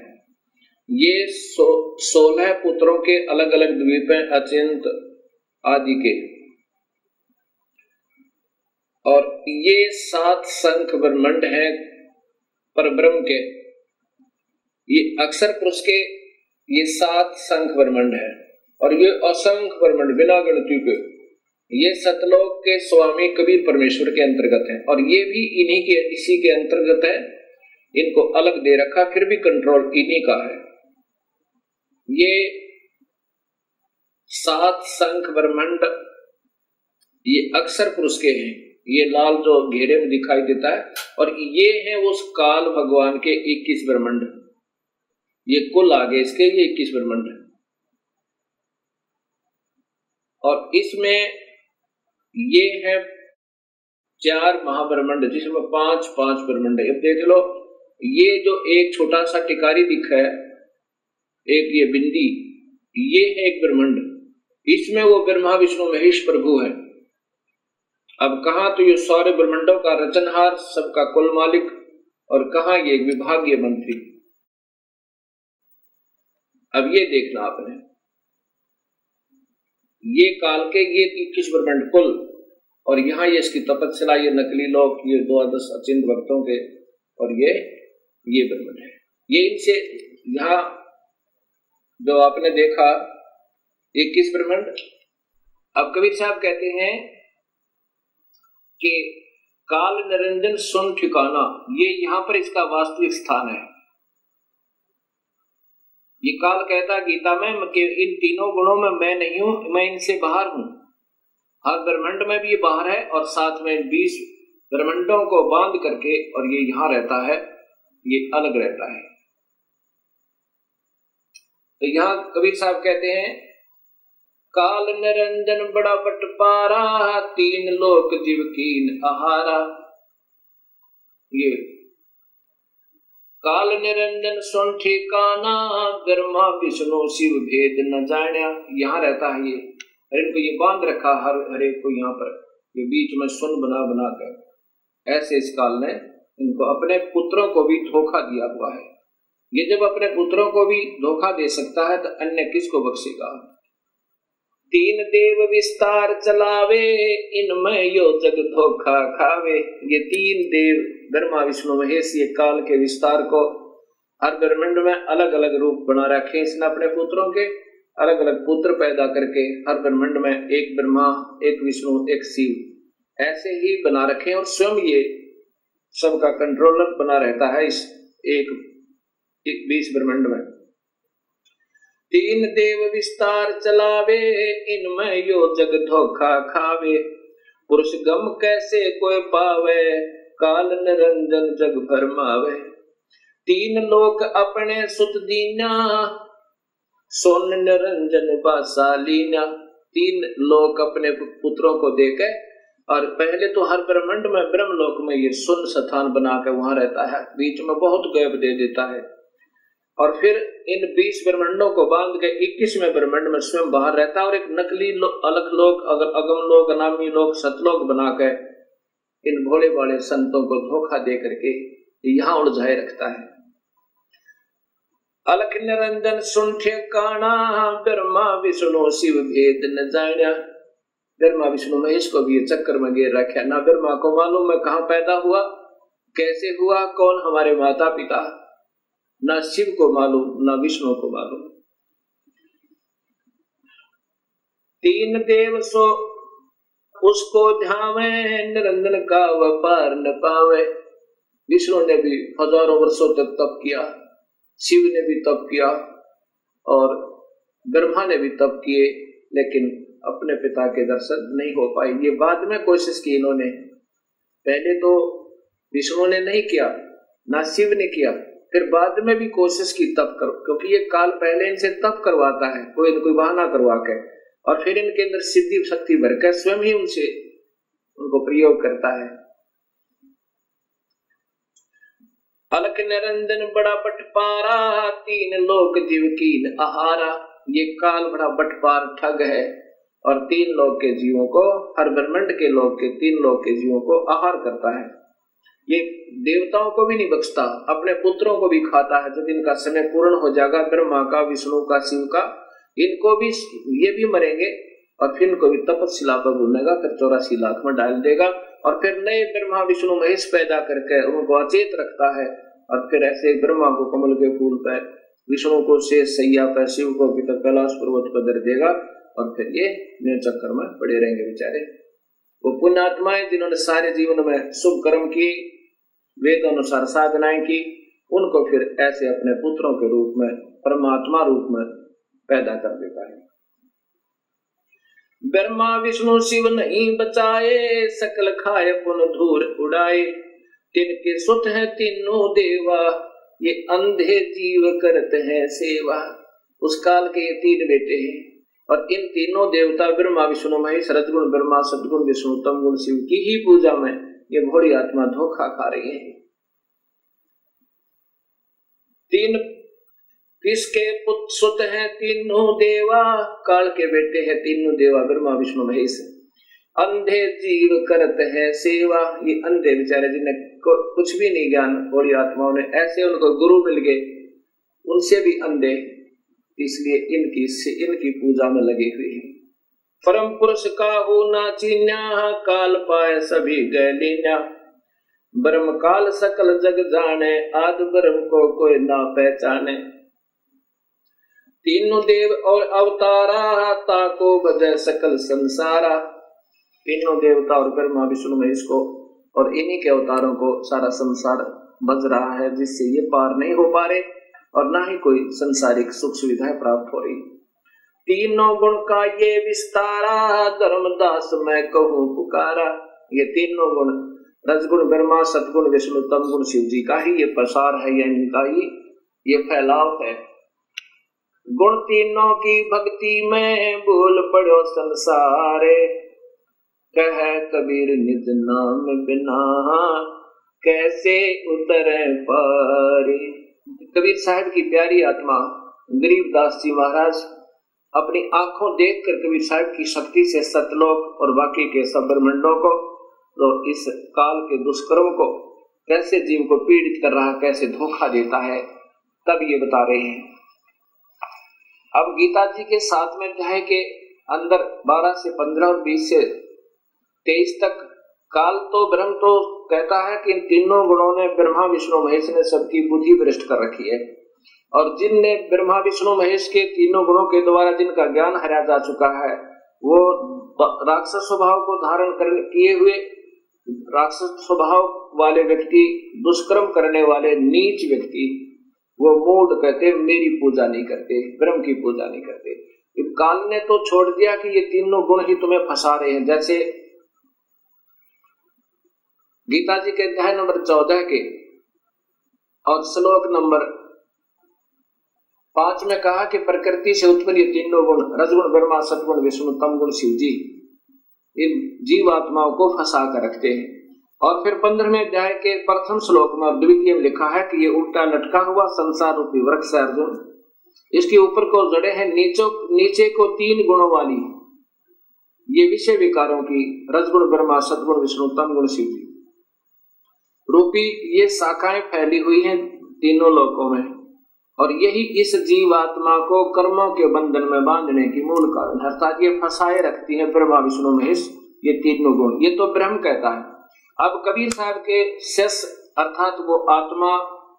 ये 16 पुत्रों के अलग अलग द्वीप हैं, अचिंत आदि के, और ये 7 शंख ब्रह्मंड हैं परब्रह्म के, ये अक्षर पुरुष के ये 7 शंख ब्रह्मंड है, और ये असंख्य ब्रह्मंड बिना गिनती के, ये सतलोक के स्वामी कबीर परमेश्वर के अंतर्गत हैं, और ये भी इन्हीं के, इसी के अंतर्गत है। इनको अलग दे रखा, फिर भी कंट्रोल इन्हीं का है। ये 7 शंख ब्रह्मंड ये अक्षर पुरुष के हैं, ये लाल जो घेरे में दिखाई देता है, और ये है उस काल भगवान के 21 ब्रह्मंड, ये कुल आगे इसके ये 21 ब्रह्मंड है, और इसमें ये है 4 महाब्रह्मंड, जिसमें 5-5 ब्रह्मंड है। अब देख लो, ये जो एक छोटा सा टिकारी दिखा है, एक ये बिंदी, ये है एक ब्रह्मंड, इसमें वो ब्रह्मा विष्णु महेश प्रभु है। अब कहां तो ये सारे ब्रह्मंडों का रचनहार, सबका कुल मालिक, और कहां ये एक विभागीय मंत्री। अब ये देखना आपने, ये काल के ये 21 ब्रह्मंड कुल, और यहाँ ये इसकी तपस्या, ये नकली लोक, ये 12 अचिंत भक्तों के, और ये ब्रह्मंड है। ये इनसे यहाँ जो आपने देखा 21 ब्रह्मंड। अब कबीर साहब कहते हैं कि काल निरंजन सुन ठिकाना, ये यहाँ पर इसका वास्तविक स्थान है। ये काल कहता गीता में कि इन तीनों गुणों में मैं नहीं हूं, मैं इनसे बाहर हूं। हर ब्रह्मंड में भी ये बाहर है, और साथ में 20 ब्रह्मंडों को बांध करके, और ये यहां रहता है, ये अलग रहता है। तो यहां कबीर साहब कहते हैं, काल निरंजन बड़ा बटपारा, 3 लोक जीव कीन आहारा। ये काल निरंजन सुन ठिकाना, ब्रह्मा विष्णु शिव भेद न जाना। यहाँ रहता है ये, इनको ये बांध रखा हर एक को, यहाँ पर ये बीच में सुन बना बना कर। ऐसे इस काल ने इनको अपने पुत्रों को भी धोखा दिया हुआ है। ये जब अपने पुत्रों को भी धोखा दे सकता है, तो अन्य किसको बख्शेगा। 3 देव विस्तार चलावे, इनमें यो जग धोखा खावे। ये 3 देव ब्रह्मा विष्णु महेश, ये काल के विस्तार को हर ब्रह्मंड में अलग अलग रूप बना रखे इसने अपने पुत्रों के, अलग अलग पुत्र पैदा करके हर ब्रह्मंड में एक ब्रह्मा, एक विष्णु, एक शिव, ऐसे ही बना रखे, और स्वयं ये सबका कंट्रोलर बना रहता है इस एक 20 ब्रह्मंड में। 3 देव विस्तार चलावे, इनमें यो जग धोखा खावे। पुरुष गम कैसे कोई पावे, काल निरंजन जग भरमावे। 3 लोक अपने सुत दीना, सोन निरंजन बासालीना। 3 लोक अपने पुत्रों को देके, और पहले तो हर ब्रह्मंड में ब्रह्मलोक में ये सुन स्थान बना के वहां रहता है, बीच में बहुत गैप दे देता है, और फिर इन 20 ब्रह्मंडों को बांध के 21वें ब्रह्मंड में स्वयं बाहर रहता है, और एक नकली अलग लोक, अगम लोक, अनामी लोक, सतलोक बना के इन भोले भाले संतों को धोखा दे करके यहाँ उलझाए रखता है। अलख निरंजन सुन ठेकाना, ब्रह्मा विष्णु शिव भेद न जाना। ब्रह्मा विष्णु महेश को भी चक्कर में घेर रखा। ना ब्रह्मा को मालूम मैं कहाँ पैदा हुआ, कैसे हुआ, कौन हमारे माता पिता, ना शिव को मालूम, ना विष्णु को मालूम। तीन देव सो उसको ध्यावे, निरंजन का व्यापार न पावे। विष्णु ने भी हजारों वर्षों तक तप किया, शिव ने भी तप किया और ब्रह्मा ने भी तप किए, लेकिन अपने पिता के दर्शन नहीं हो पाए। ये बाद में कोशिश की इन्होंने, पहले तो विष्णु ने नहीं किया, ना शिव ने किया, फिर बाद में भी कोशिश की तप करो, क्योंकि ये काल पहले इनसे तप करवाता है, कोई न कोई बहाना करवा के, और फिर इनके अंदर सिद्धि शक्ति भरकर स्वयं ही उनसे उनको प्रयोग करता है। अलख निरंजन बड़ा बटपारा, तीन लोक जीव कीन आहारा। ये काल बड़ा बटपार ठग है और तीन लोक के जीवों को, हर ब्रह्मांड के लोक के, तीन लोक के जीवों को आहार करता है। ये देवताओं को भी नहीं बख्शता, अपने पुत्रों को भी खाता है। जब इनका समय पूर्ण हो जाएगा, ब्रह्मा का, विष्णु का, शिव का, इनको भी, ये भी मरेंगे और फिर इनको भी तपस्या पर भूनेगा, फिर 84 लाख में डाल देगा और फिर नए ब्रह्मा विष्णु महेश पैदा करके उनको अचेत रखता है। और फिर ऐसे ब्रह्मा को कमल के फूल पर, विष्णु को शेष सैया पर, शिव को कैलाश पर्वत पर धर देगा और फिर ये नए चक्कर में पड़े रहेंगे बेचारे। वो पुण्यात्माएं जिन्होंने सारे जीवन में शुभ कर्म किए, वेद अनुसार साधनाएं की, उनको फिर ऐसे अपने पुत्रों के रूप में, परमात्मा रूप में पैदा कर देता है। ब्रह्मा विष्णु शिव नहीं बचाए, सकल खाए पुन धूर उड़ाए। तिनके सुत है तीनों देवा, ये अंधे जीव करते हैं सेवा। उस काल के ये तीन बेटे हैं और इन तीनों देवता ब्रह्मा विष्णु महेश, रजगुण ब्रह्मा, सदगुण विष्णु, तमगुण शिव की ही पूजा में ये भोली आत्मा धोखा खा रही है। तीन किसके पुत्र सुत हैं तीनों देवा, काल के बेटे हैं तीनों देवा ब्रह्मा विष्णु महेश। अंधे जीव करते हैं सेवा, ये अंधे बेचारे जिन्हें कुछ भी नहीं ज्ञान, थोड़ी आत्माओं ने ऐसे उनको गुरु मिल गए, उनसे भी अंधे, इसलिए इनकी पूजा में लगे हुए हैं। परम पुरुष का हो ना चीन्या, काल पाए सभी गैलीन्या। ब्रह्म काल सकल जग जाने, आदि ब्रह्म को कोई ना पहचाने। तीनों देव और अवतारा, ताको बजय सकल संसारा। तीनों देवता और ब्रह्मा विष्णु महेश को और इन्हीं के अवतारों को सारा संसार बज रहा है, जिससे ये पार नहीं हो पा रहे और ना ही कोई संसारिक सुख सुविधाएं प्राप्त हो रही। तीनों गुण का ये विस्तारा, धर्मदास मैं कहूँ पुकारा। ये तीनों गुण, रजगुण ब्रह्मा, सतगुण विष्णु, तमगुण शिव जी का ही ये प्रसार है, या इनका ही ये फैलाव है। गुण तीनों की भक्ति में बोल पड़ो संसारे, कह कबीर निज नाम बिना कैसे उतरे पारे। कबीर साहब की प्यारी आत्मा गरीबदास जी महाराज अपनी आंखों देखकर कबीर साहब की शक्ति से सतलोक और बाकी के सब ब्रह्मांडों को, तो इस काल के दुष्कर्म को कैसे जीव को पीड़ित कर रहा, कैसे धोखा देता है, तब ये बता रहे हैं। अब गीता जी के 7वें अध्याय के अंदर 12 से 15 और 20 से 23 तक काल तो ब्रह्म तो कहता है कि इन तीनों गुणों ने ब्रह्मा विष्णु महेश ने सबकी बुद्धि भ्रष्ट कर रखी है, और जिनने ब्रह्मा विष्णु महेश के तीनों गुणों के द्वारा जिनका ज्ञान हरा जा चुका है, वो राक्षस स्वभाव को धारण किए हुए राक्षस स्वभाव वाले व्यक्ति, दुष्कर्म करने वाले नीच व्यक्ति, वो मूढ़ कहते मेरी पूजा नहीं करते, ब्रह्म की पूजा नहीं करते। काल ने तो छोड़ दिया कि ये तीनों गुण ही तुम्हें फंसा रहे हैं। जैसे गीता जी के अध्याय नंबर 14 के और श्लोक नंबर 5 में कहा कि प्रकृति से उत्पन्न ये तीनों गुण, रजगुण ब्रह्मा, सतगुण विष्णु, तमगुण शिव जी, इन जीवात्माओं को फंसा कर रखते हैं। और फिर 15वें अध्याय के प्रथम श्लोक में द्वितीय में लिखा है कि ये उल्टा लटका हुआ संसार रूपी वृक्ष है अर्जुन, इसके ऊपर को जड़े हैं नीचे को 3 गुणों वाली ये विषय विकारों की, रजगुण ब्रह्मा, सतगुण विष्णु, तमगुण शिव जी रूपी ये शाखाएं फैली हुई हैं तीनों लोकों में। और यही इस जीवात्मा को कर्मों के बंधन में बांधने की मूल कारण, अर्थात ये फंसाए रखती है ब्रह्मा विष्णु महेश, ये तीनों गुण। ये तो ब्रह्म कहता है। अब कबीर साहब के शेष अर्थात वो आत्मा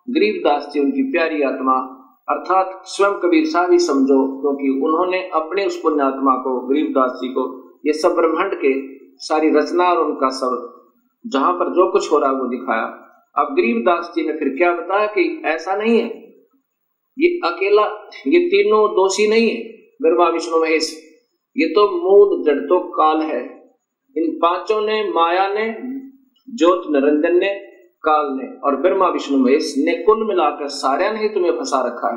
गरीबदास जी, उनकी प्यारी आत्मा, अर्थात स्वयं कबीर साहब ही समझो, क्योंकि उन्होंने अपने उस पुण्यात्मा को, गरीबदास जी को, ये सब ब्रह्मांड के सारी रचना और उनका सब जहां पर जो कुछ हो रहा है वो दिखाया। अब गरीबदास जी ने फिर क्या बताया कि ऐसा नहीं है, ये अकेला, ये तीनों दोषी नहीं है ब्रह्मा विष्णु महेश, ये तो मूल जड़ तो काल है। इन पांचों ने, माया ने, ज्योत निरंजन ने, काल ने और ब्रह्मा विष्णु महेश ने कुल मिलाकर सारे ने ही तुम्हें फंसा रखा है।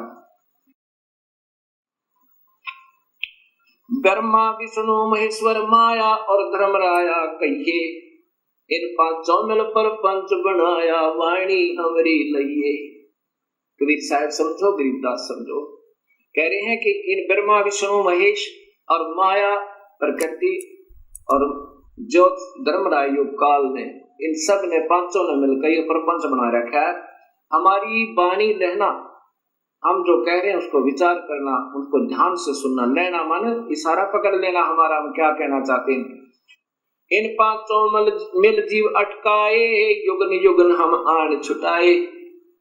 ब्रह्मा विष्णु महेश्वर माया और धर्मराया कहिए, इन पांचों मिल पर पंच बनाया, वाणी हमरी लइए। कबीर साहब समझो, गरीबदास समझो, कह रहे हैं कि इन ब्रह्मा विष्णु महेश और माया प्रकृति और ज्योत धर्मराय योग काल ने, इन सब ने, पांचों ने मिलकर ये प्रपंच बना रखा है। हमारी वाणी लेना, हम जो कह रहे हैं उसको विचार करना, उसको ध्यान से सुनना, लेना माने इशारा पकड़ लेना हमारा, हम क्या कहना चाहते हैं। इन पांचों मिल जीव अटकाए, युगन युगन हम आड़ छुटाए।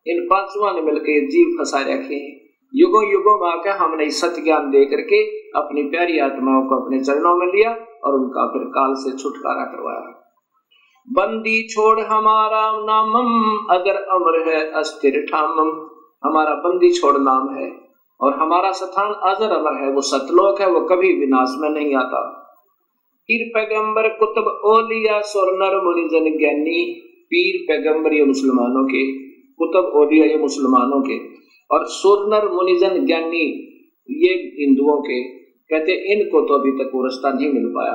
इन पांचों ने मिलकर जीव फंसा रखे हैं। युगों युगों में आकर हमने सत्य ज्ञान दे करके अपनी प्यारी आत्माओं को अपने चरणों में लिया और उनका फिर काल से छुटकारा करवाया। बंदी छोड़ हमारा नामम, अगर अमर है अस्थिर ठामम। हमारा बंदी छोड़ नाम है और हमारा स्थान अजर अमर है, वो सतलोक है, वो कभी विनाश में नहीं आता। पीर पैगंबर कुतुब ओलिया सुर नर मुनि जन ज्ञानी। पीर पैगंबर ये मुसलमानों के, कुतुब ओलिया ये मुसलमानों के, और सुर नर मुनि जन ज्ञानी ये हिंदुओं के। कहते इनको तो अभी तक वो रास्ता नहीं मिल पाया।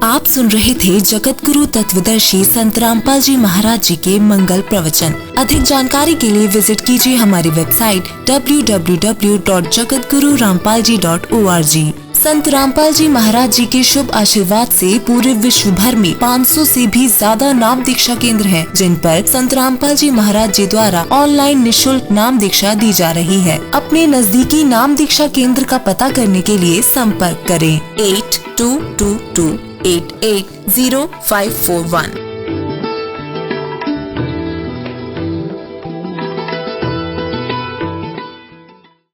आप सुन रहे थे जगत गुरु तत्वदर्शी संत रामपाल जी महाराज जी के मंगल प्रवचन। अधिक जानकारी के लिए विजिट कीजिए हमारी वेबसाइट www.jagatgururampalji.org। संत रामपाल जी महाराज जी के शुभ आशीर्वाद से पूरे विश्व भर में 500 से भी ज्यादा नाम दीक्षा केंद्र हैं, जिन पर संत रामपाल जी महाराज जी द्वारा ऑनलाइन निशुल्क नाम दीक्षा दी जा रही है। अपने नजदीकी नाम दीक्षा केंद्र का पता करने के लिए संपर्क करें 8222880541।